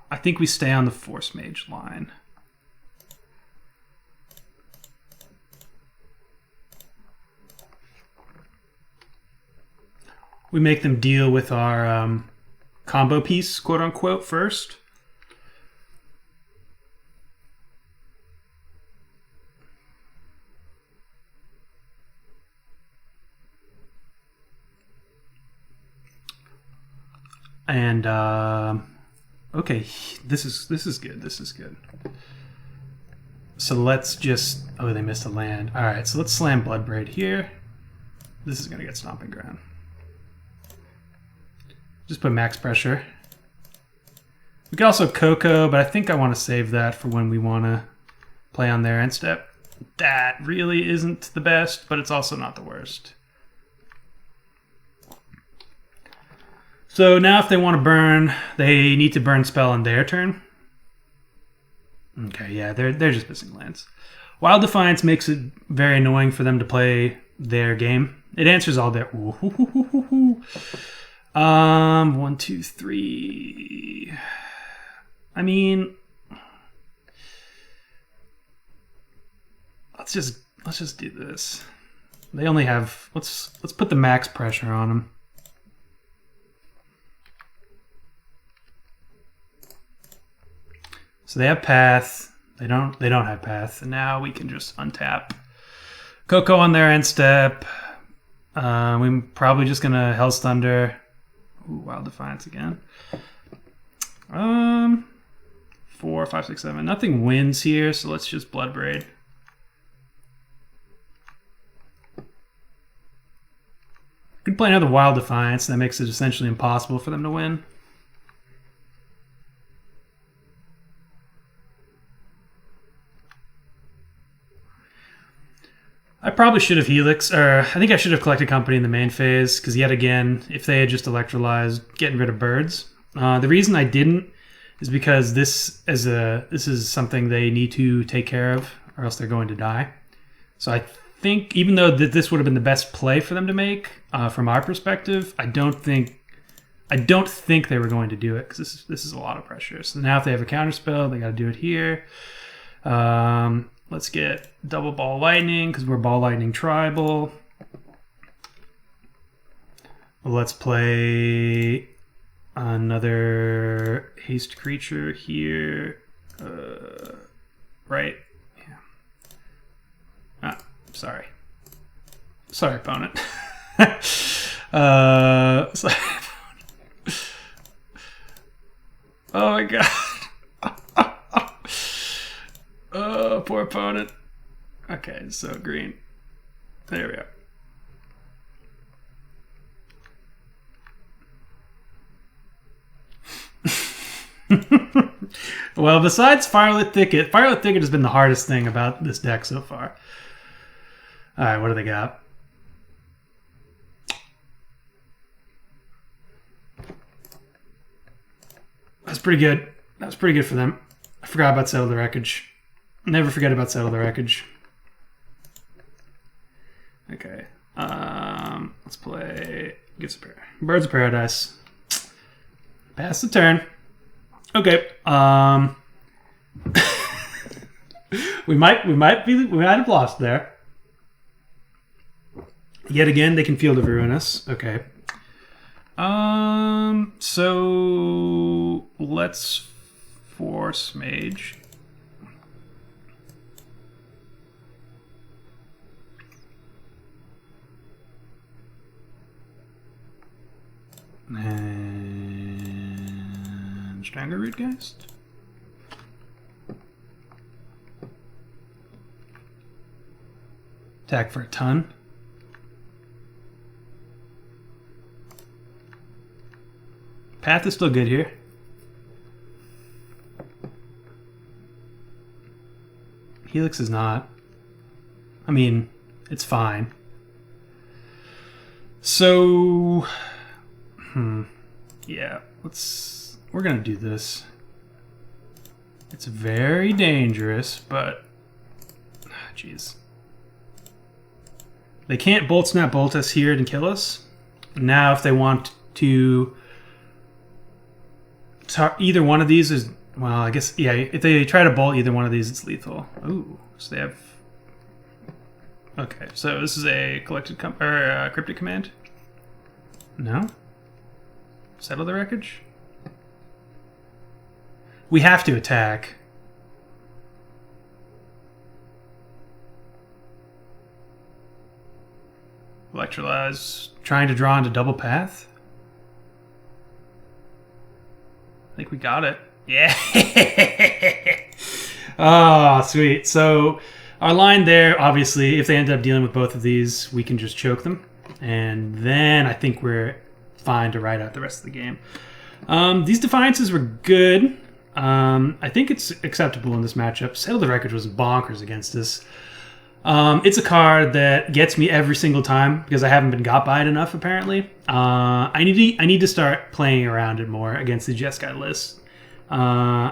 I think we stay on the Force Mage line. We make them deal with our combo piece, quote unquote, first. And okay, this is good. This is good. So let's just... Oh, they missed a land. All right, so let's slam Bloodbraid here. This is gonna get Stomping Ground. Just put max pressure. We could also Coco, but I think I want to save that for when we want to play on their end step. That really isn't the best, but it's also not the worst. So now if they want to burn, they need to burn spell on their turn. Okay, yeah, they're just missing lands. Wild Defiance makes it very annoying for them to play their game. It answers all their... 1, 2, 3. I mean, let's just do this. They only have... Let's put the max pressure on them. So they have Path. They don't have Path. And now we can just untap. Coco on their end step. We're probably just gonna Hell's Thunder. Ooh, Wild Defiance again. 4, 5, 6, 7. Nothing wins here, so let's just Bloodbraid. Could play another Wild Defiance. That makes it essentially impossible for them to win. I probably should have Helix, or I think I should have collected Company in the main phase, because yet again, if they had just electrolyzed, getting rid of birds. The reason I didn't is because this is something they need to take care of, or else they're going to die. So I think, even though this would have been the best play for them to make, from our perspective, I don't think they were going to do it, because this is a lot of pressure. So now if they have a counterspell, they got to do it here. Let's get double Ball Lightning, because we're Ball Lightning Tribal. Let's play another haste creature here. Right. Yeah. Ah, sorry. Sorry, opponent. Sorry. Oh my god. Oh, poor opponent. Okay, so green. There we are. Well, besides Firelit Thicket has been the hardest thing about this deck so far. Alright, what do they got? That's pretty good. That was pretty good for them. I forgot about Settle the Wreckage. Never forget about Settle the Wreckage. Okay. Let's play Birds of Paradise. Pass the turn. Okay. we might have lost there. Yet again, they can Field of Ruinous. Okay. So let's Force Mage. Strangle Geist. Attack for a ton. Path is still good here. Helix is not. I mean, it's fine. So, yeah, we're gonna do this. It's very dangerous, but, jeez. They can't Bolt Snap Bolt us here and kill us. Now, if they want to, either one of these is, well, I guess, yeah, if they try to bolt either one of these, it's lethal. Ooh, so they have, okay, so this is a cryptic command? No? Settle the wreckage? We have to attack. Electrolyze, trying to draw into double path? I think we got it. Yeah. Oh, sweet. So our line there, obviously, if they end up dealing with both of these, we can just choke them. And then I think we're fine to ride out the rest of the game. These Defiances were good. I think it's acceptable in this matchup. Settle the Wreckage was bonkers against us. It's a card that gets me every single time because I haven't been got by it enough, apparently. I need to start playing around it more against the Jeskai list.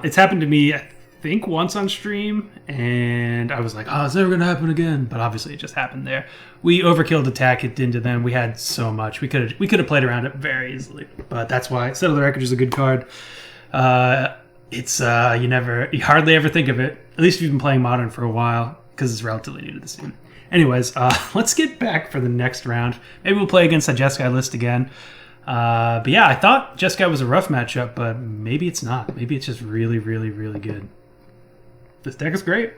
It's happened to me, I think, once on stream, and I was like, oh, it's never going to happen again. But obviously it just happened there. We overkilled attack it into them. We had so much. We could have played around it very easily. But that's why Settle the Wreckage is a good card. It's you hardly ever think of it, at least if you've been playing Modern for a while, because it's relatively new to the scene. Anyways, let's get back for the next round. Maybe we'll play against a Jeskai list again. But yeah, I thought Jeskai was a rough matchup, but maybe it's not. Maybe it's just really, really, really good. This deck is great.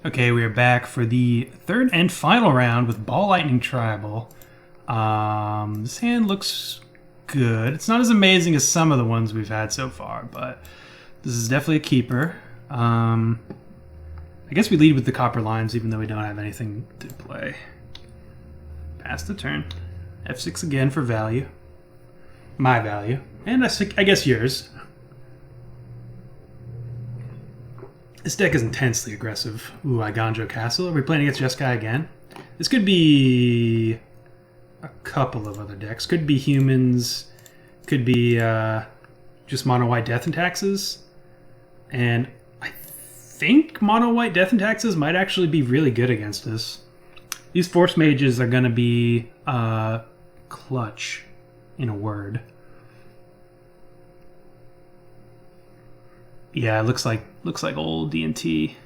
Okay, we are back for the third and final round with Ball Lightning Tribal. This hand looks good. It's not as amazing as some of the ones we've had so far, but this is definitely a keeper. I guess we lead with the Copper Lines, even though we don't have anything to play. Pass the turn. F6 again for value. My value. And I guess yours. This deck is intensely aggressive. Ooh, Iganjo Castle. Are we playing against Jeskai again? This could be a couple of other decks. Could be humans. Could be just mono white Death&Taxes. And I think mono white Death&Taxes might actually be really good against us. These Force Mages are going to be clutch, in a word. Yeah, it looks like old D&T.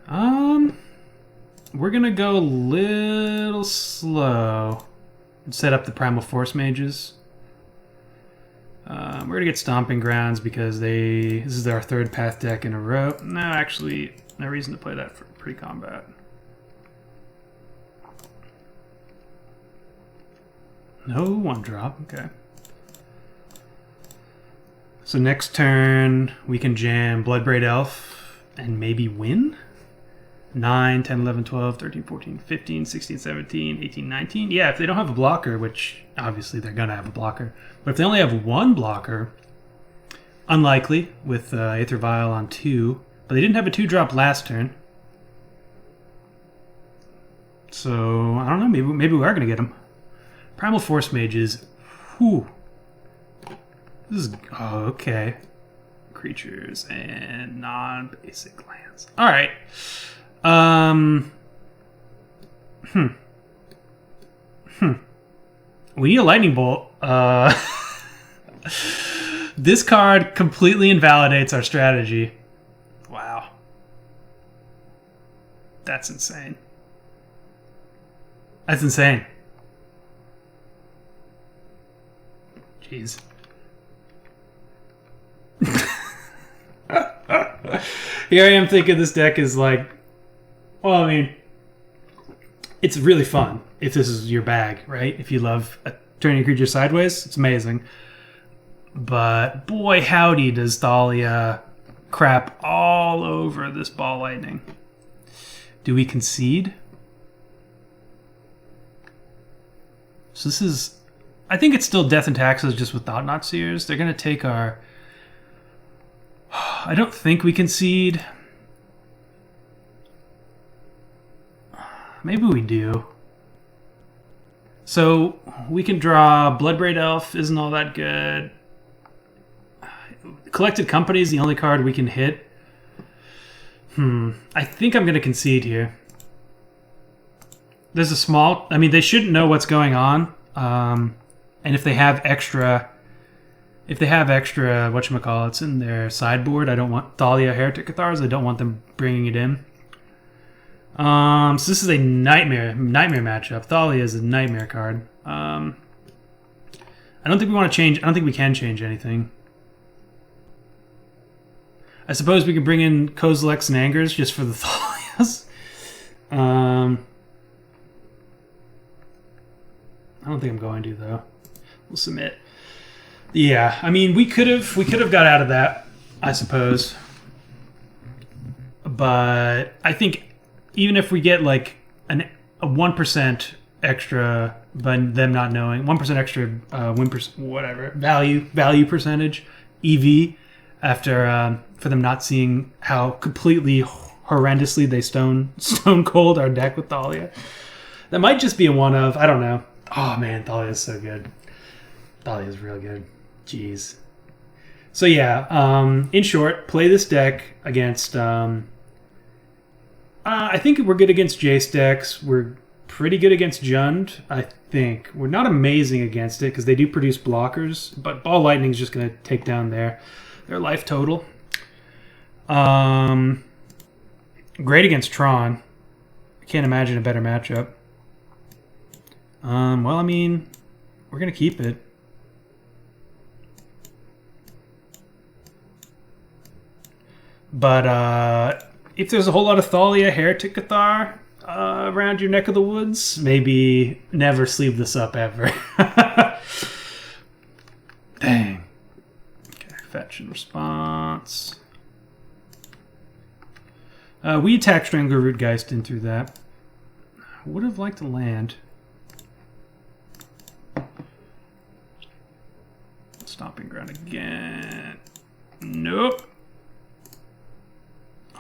We're gonna go a little slow and set up the Primal Force Mages. We're gonna get Stomping Grounds because this is our third path deck in a row. No, actually, no reason to play that for pre-combat. No one drop, okay. So next turn, we can jam Bloodbraid Elf and maybe win? 9, 10, 11, 12, 13, 14, 15, 16, 17, 18, 19. Yeah, if they don't have a blocker, which obviously they're going to have a blocker. But if they only have one blocker, unlikely with Aether Vial on 2. But they didn't have a 2-drop last turn. So, I don't know, maybe we are going to get them. Primal Force Mages, whew. This is, oh, okay. Creatures and non-basic lands. All right. We need a Lightning Bolt. This card completely invalidates our strategy. Wow. That's insane. That's insane. Jeez. Here I am thinking this deck is like, well, I mean, it's really fun if this is your bag, right? If you love turning a creature sideways. It's amazing. But boy, howdy, does Thalia crap all over this Ball Lightning. Do we concede? So this is... I think it's still Death and Taxes just with Thought-Knot Seers. They're going to take our... I don't think we concede. Maybe we do. So we can draw Bloodbraid Elf, isn't all that good. Collected Company is the only card we can hit. I think I'm going to concede here. There's a small... I mean, they shouldn't know what's going on. And if they have extra... whatchamacallits in their sideboard, I don't want Thalia Heretic Cathars. I don't want them bringing it in. So this is a nightmare matchup. Thalia is a nightmare card. I don't think we want to change... I don't think we can change anything. I suppose we can bring in Kozilek's and Angers just for the Thalias. I don't think I'm going to, though. We'll submit. Yeah, I mean, we could have got out of that, I suppose. But I think even if we get like a 1% extra by them not knowing, 1% extra value percentage, EV, after for them not seeing how completely horrendously they stone cold our deck with Thalia. That might just be a one of, I don't know. Oh man, Thalia is so good. Thalia is real good. Jeez. So yeah, in short, play this deck against... I think we're good against Jace decks. We're pretty good against Jund, I think. We're not amazing against it because they do produce blockers, but Ball Lightning is just going to take down their life total. Great against Tron. I can't imagine a better matchup. Well, I mean, we're going to keep it. But if there's a whole lot of Thalia Heretic Cathar around your neck of the woods, maybe never sleeve this up ever. Dang. Okay, fetch and response. We attacked Strangler Rootgeist in through that. Would have liked to land. Stomping Ground again. Nope.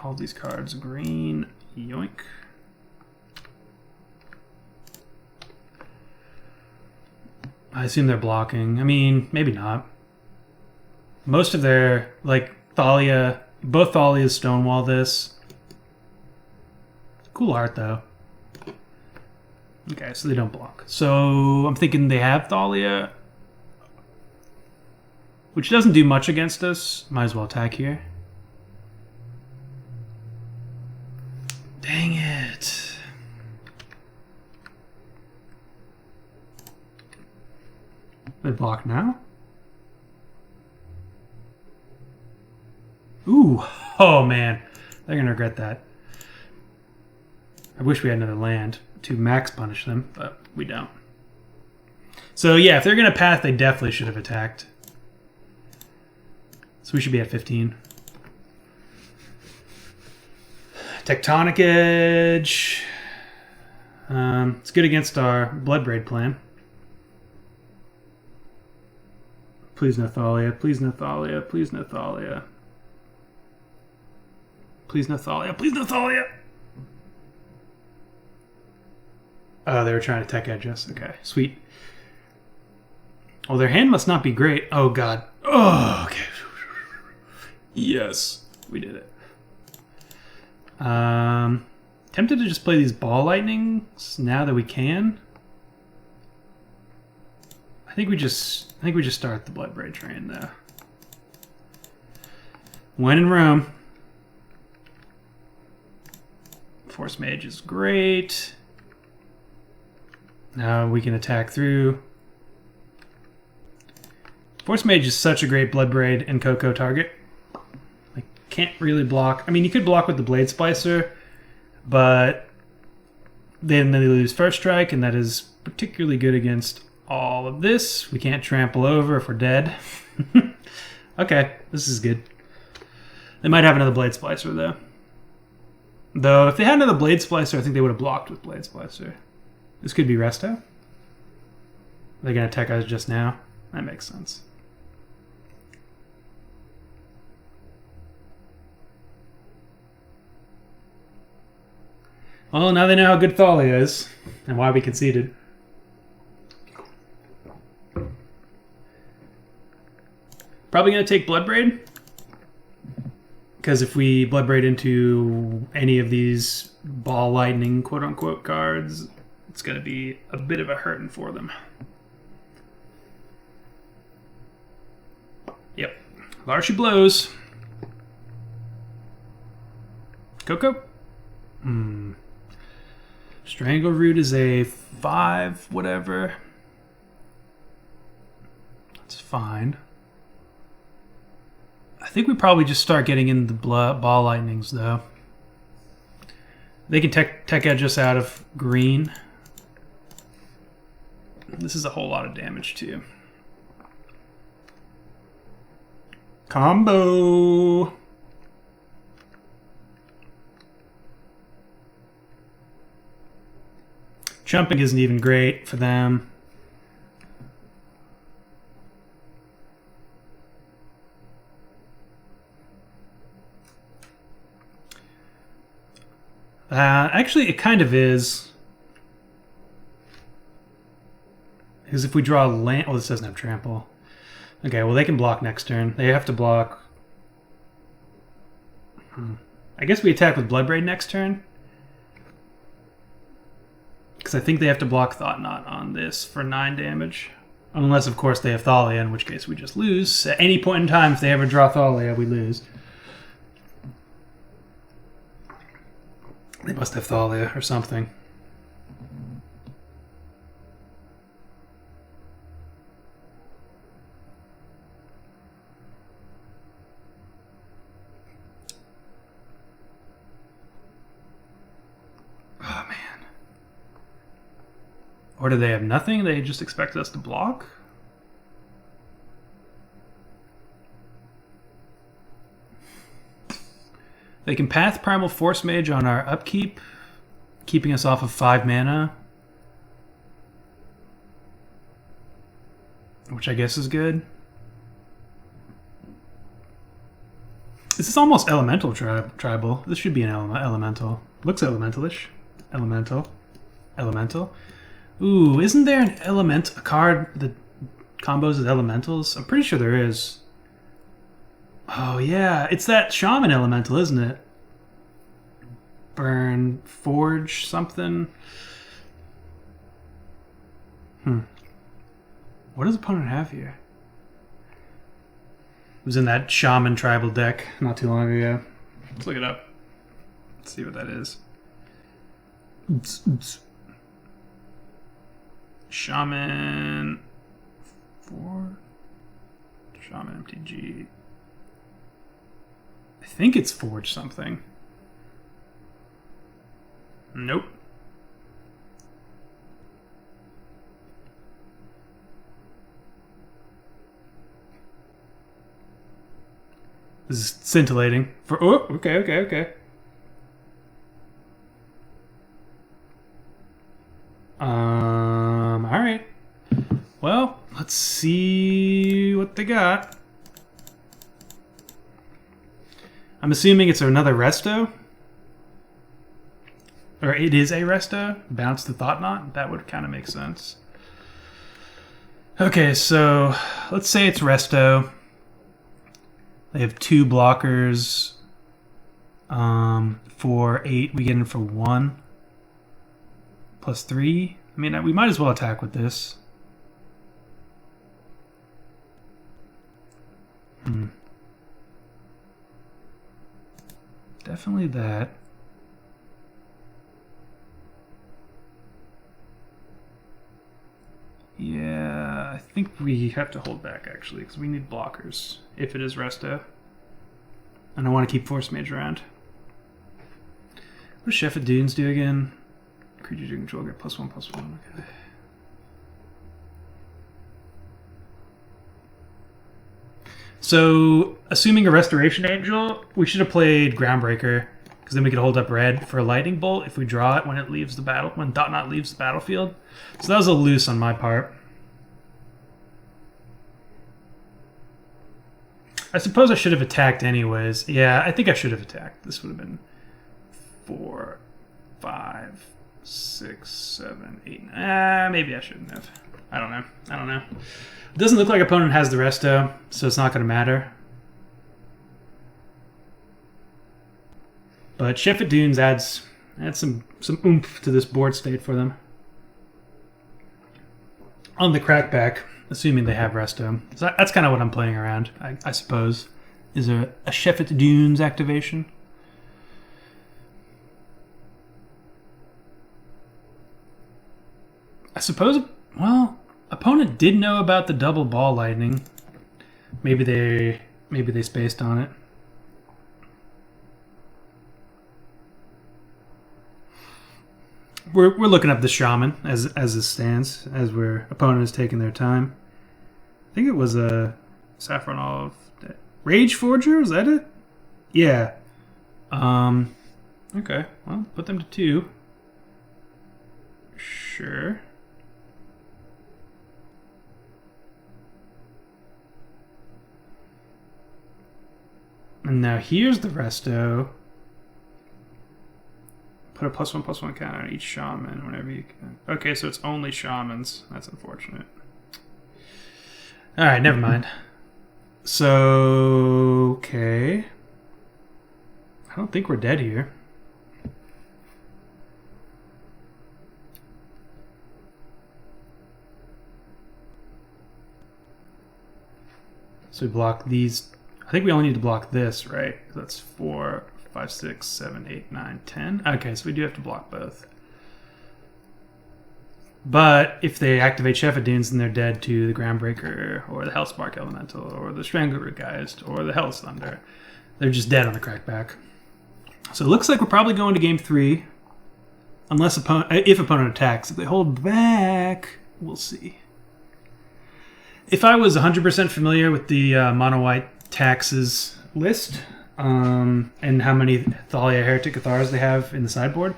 All these cards green. Yoink. I assume they're blocking. I mean, maybe not. Most of their, like, Thalia, both Thalias stonewall this. Cool art, though. Okay, so they don't block. So I'm thinking they have Thalia, which doesn't do much against us. Might as well attack here. Dang it. They block now? Ooh. Oh, man. They're going to regret that. I wish we had another land to max punish them, but we don't. So, yeah, if they're going to path, they definitely should have attacked. So we should be at 15. Tectonic Edge. It's good against our Bloodbraid plan. Please no Thalia. Please no Thalia. Please no Thalia. Please no Thalia. Please no Thalia. Oh, they were trying to tech edge us. Okay, sweet. Oh, their hand must not be great. Oh, God. Oh, okay. Yes, we did it. Tempted to just play these Ball Lightnings now that we can. I think we just start the Bloodbraid train though. When in Rome. Force Mage is great. Now we can attack through. Force Mage is such a great Bloodbraid and Coco target. I can't really block. I mean, you could block with the Blade Splicer, but then they lose First Strike, and that is particularly good against all of this. We can't trample over if we're dead. Okay, this is good. They might have another Blade Splicer, though. Though, if they had another Blade Splicer, I think they would have blocked with Blade Splicer. This could be Resto. They're going to attack us just now. That makes sense. Well, now they know how good Thalia is, and why we conceded. Probably going to take Bloodbraid. Because if we Bloodbraid into any of these Ball Lightning quote-unquote cards, it's going to be a bit of a hurting for them. Yep. Larshi blows. Coco? Strangle Root is a 5, whatever. That's fine. I think we probably just start getting in the Ball Lightnings, though. They can tech edge us out of green. This is a whole lot of damage, too. Combo! Jumping isn't even great for them. Actually, it kind of is. Because if we draw a land... Oh, this doesn't have trample. Okay, well, they can block next turn. They have to block... I guess we attack with Bloodbraid next turn. Because I think they have to block Thought Knot on this for 9 damage. Unless, of course, they have Thalia, in which case we just lose. At any point in time, if they ever draw Thalia, we lose. They must have Thalia or something. Oh, man. Or do they have nothing? They just expect us to block? They can Path Primal Force Mage on our upkeep, keeping us off of 5 mana. Which I guess is good. This is almost Elemental Tribal. This should be an Elemental. Looks Elementalish. Elemental. Ooh, isn't there a card that combos with Elementals? I'm pretty sure there is. Oh, yeah. It's that Shaman Elemental, isn't it? Burn, Forge, something. What does opponent have here? It was in that Shaman tribal deck not too long ago. Let's look it up. Let's see what that is. Shaman... Shaman MTG... I think it's Forge something. Nope. This is scintillating. Oh, okay. Alright. Well, let's see what they got. I'm assuming it's another Resto. Or it is a Resto. Bounce the Thought Knot. That would kind of make sense. Okay, so let's say it's Resto. They have 2 blockers. For 8, we get in for 1. Plus 3. I mean, we might as well attack with this. Definitely that. Yeah, I think we have to hold back, actually, because we need blockers, if it is Resto. And I want to keep Force Mage around. What does Chef of Dunes do again? Creatures you control get +1/+1. Okay. So, assuming a Restoration Angel, we should have played Groundbreaker, because then we could hold up red for a Lightning Bolt if we draw it when it leaves the battle, when Dot Knot leaves the battlefield. So that was a loose on my part. I suppose I should have attacked anyways. Yeah, I think I should have attacked. This would have been 4, 5, 6, 7, 8. Maybe I shouldn't have. I don't know. It doesn't look like opponent has the resto, so it's not going to matter. But Sheffield Dunes adds some oomph to this board state for them. On the crackback, assuming they have resto. So that's kind of what I'm playing around, I suppose. Is a Sheffield Dunes activation. I suppose, well, opponent did know about the double Ball Lightning. Maybe they spaced on it. We're looking up the Shaman as it stands, as opponent is taking their time. I think it was a Saffron Olive Rage Forger. Is that it? Yeah. Okay. Well, put them to 2. Sure. And now here's the resto. Put a +1/+1 counter on each shaman whenever you can. Okay, so it's only shamans. That's unfortunate. Alright, never mind. So, okay. I don't think we're dead here. So we block these. I think we only need to block this, right? That's 4, 5, 6, 7, 8, 9, 10. Okay, so we do have to block both. But if they activate Sheffidunes, then they're dead to the Groundbreaker, or the Hellspark Elemental, or the Strangleroot Geist, or the Hell's Thunder. They're just dead on the crackback. So it looks like we're probably going to game 3. Unless if opponent attacks. If they hold back, we'll see. If I was 100% familiar with the mono-white taxes list, and how many Thalia Heretic Cathars they have in the sideboard,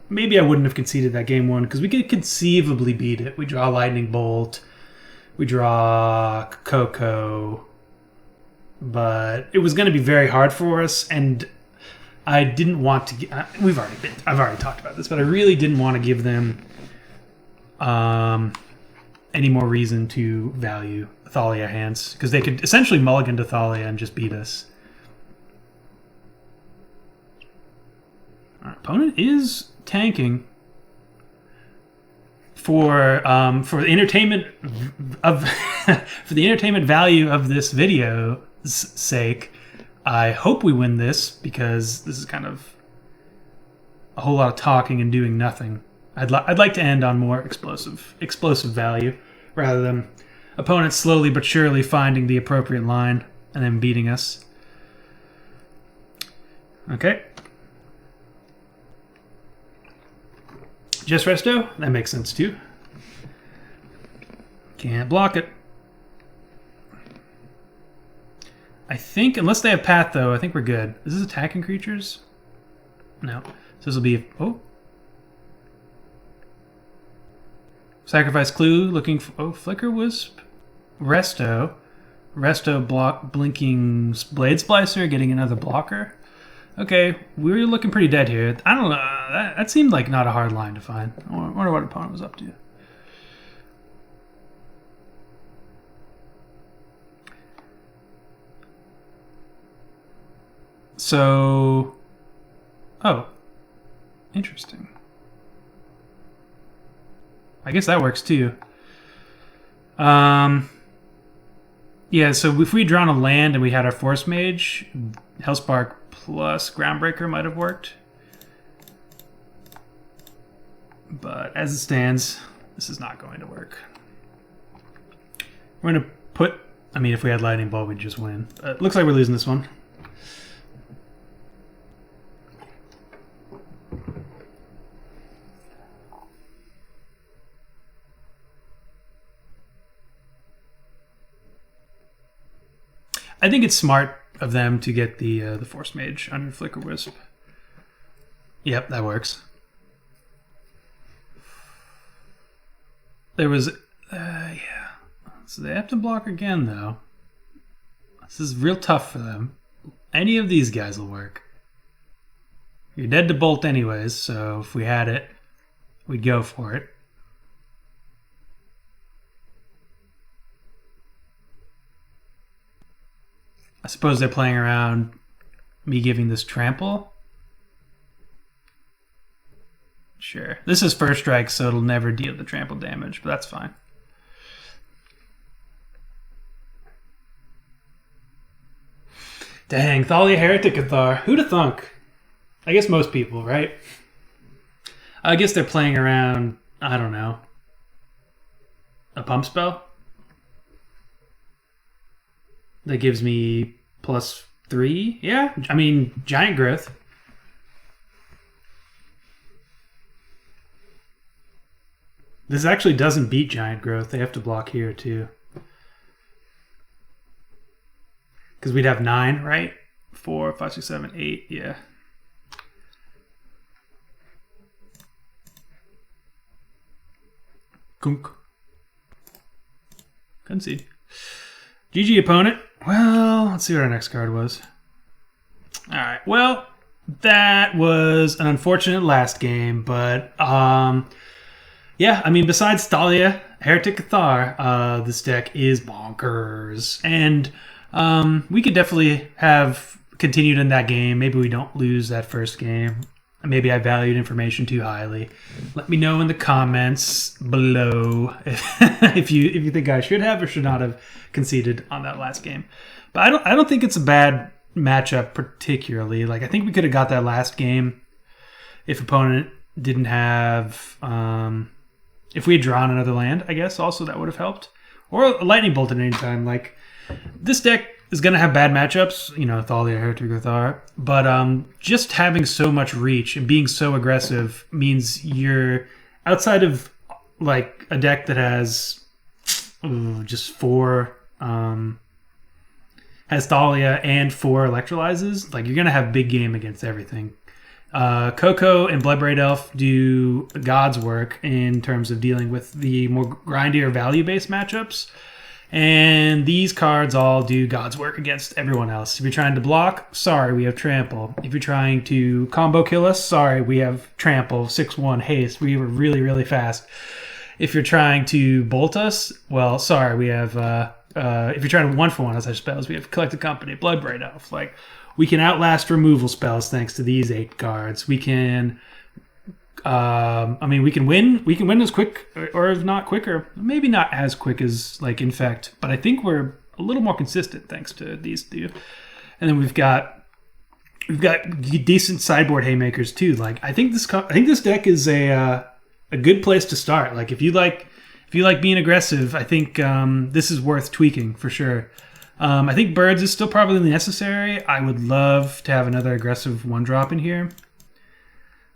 maybe I wouldn't have conceded that game 1, because we could conceivably beat it. We draw Lightning Bolt, we draw Coco, but it was going to be very hard for us, and I didn't want to. I've already talked about this, but I really didn't want to give them any more reason to value Thalia hands, because they could essentially mulligan to Thalia and just beat us. Our opponent is tanking for the entertainment of for the entertainment value of this video's sake. I hope we win this, because this is kind of a whole lot of talking and doing nothing. I'd like to end on more explosive value, rather than opponents slowly but surely finding the appropriate line and then beating us. Okay. Just resto? That makes sense too. Can't block it. I think, unless they have Path though, I think we're good. Is this attacking creatures? No. So this will be... Oh. Sacrifice Clue, looking for... Oh, Flicker Wisp. Resto. Resto block Blinking Blade Splicer, getting another blocker. Okay, we're looking pretty dead here. I don't know. That seemed like not a hard line to find. I wonder what opponent was up to. So... Oh. Interesting. I guess that works too. Yeah, so if we had drawn a land and we had our Force Mage, Hellspark plus Groundbreaker might have worked. But as it stands, this is not going to work. We're going to put... I mean, if we had Lightning Bolt, we'd just win. Looks like we're losing this one. I think it's smart of them to get the Force Mage under Flicker Wisp. Yep, that works. There was, yeah. So they have to block again, though. This is real tough for them. Any of these guys will work. You're dead to Bolt anyways, so if we had it, we'd go for it. I suppose they're playing around me giving this trample. Sure. This is first strike, so it'll never deal the trample damage, but that's fine. Dang, Thalia Heretic Cathar. Who'da thunk? I guess most people, right? I guess they're playing around, I don't know, a pump spell that gives me +3. Yeah, I mean, Giant Growth. This actually doesn't beat Giant Growth. They have to block here too. Because we'd have 9, right? 4, 5, 6, 7, 8. Yeah. Kunk. Couldn't see. GG opponent. Well, let's see what our next card was. Alright, well, that was an unfortunate last game, but yeah, I mean, besides Thalia, Heretic Cathar, this deck is bonkers. And we could definitely have continued in that game. Maybe we don't lose that first game. Maybe I valued information too highly. Let me know in the comments below if you think I should have or should not have conceded on that last game. But I don't think it's a bad matchup particularly. Like, I think we could have got that last game if opponent didn't have if we had drawn another land, I guess also that would have helped. Or a lightning bolt at any time. Like, this deck is going to have bad matchups, you know, Thalia, Heretic Cathar, but just having so much reach and being so aggressive means you're outside of like a deck that has just 4 has Thalia and 4 electrolyzes. Like, you're going to have big game against everything. Coco and Bloodbraid Elf do God's work in terms of dealing with the more grindier value-based matchups. And these cards all do God's work against everyone else. If you're trying to block, sorry, we have Trample. If you're trying to combo kill us, sorry, we have Trample, 6/1 haste. We were really, really fast. If you're trying to bolt us, well, sorry, we have, if you're trying to 1-for-1 as our spells, we have Collected Company, Bloodbraid Elf. Like, we can outlast removal spells thanks to these 8 cards. We can... I mean, we can win as quick, or if not quicker, maybe not as quick as like Infect, but I think we're a little more consistent thanks to these 2. And then we've got decent sideboard haymakers too. Like, I think this deck is a good place to start. Like, if you like being aggressive, I think this is worth tweaking for sure. I think Birds is still probably necessary. I would love to have another aggressive 1-drop in here.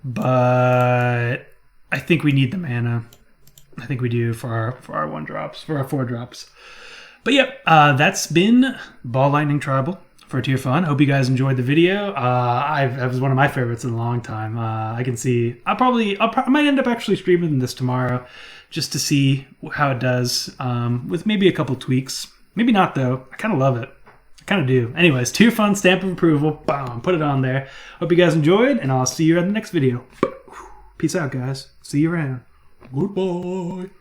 But I think we need the mana. I think we do for our 1-drops, for our 4-drops. But yep, that's been Ball Lightning Tribal for Tier Fun. Hope you guys enjoyed the video. That was one of my favorites in a long time. I can see I might end up actually streaming this tomorrow just to see how it does with maybe a couple tweaks. Maybe not though. I kind of love it. Kind of do. Anyways, Tier Fun, stamp of approval. Bam, put it on there. Hope you guys enjoyed, and I'll see you in the next video. Peace out, guys. See you around. Goodbye.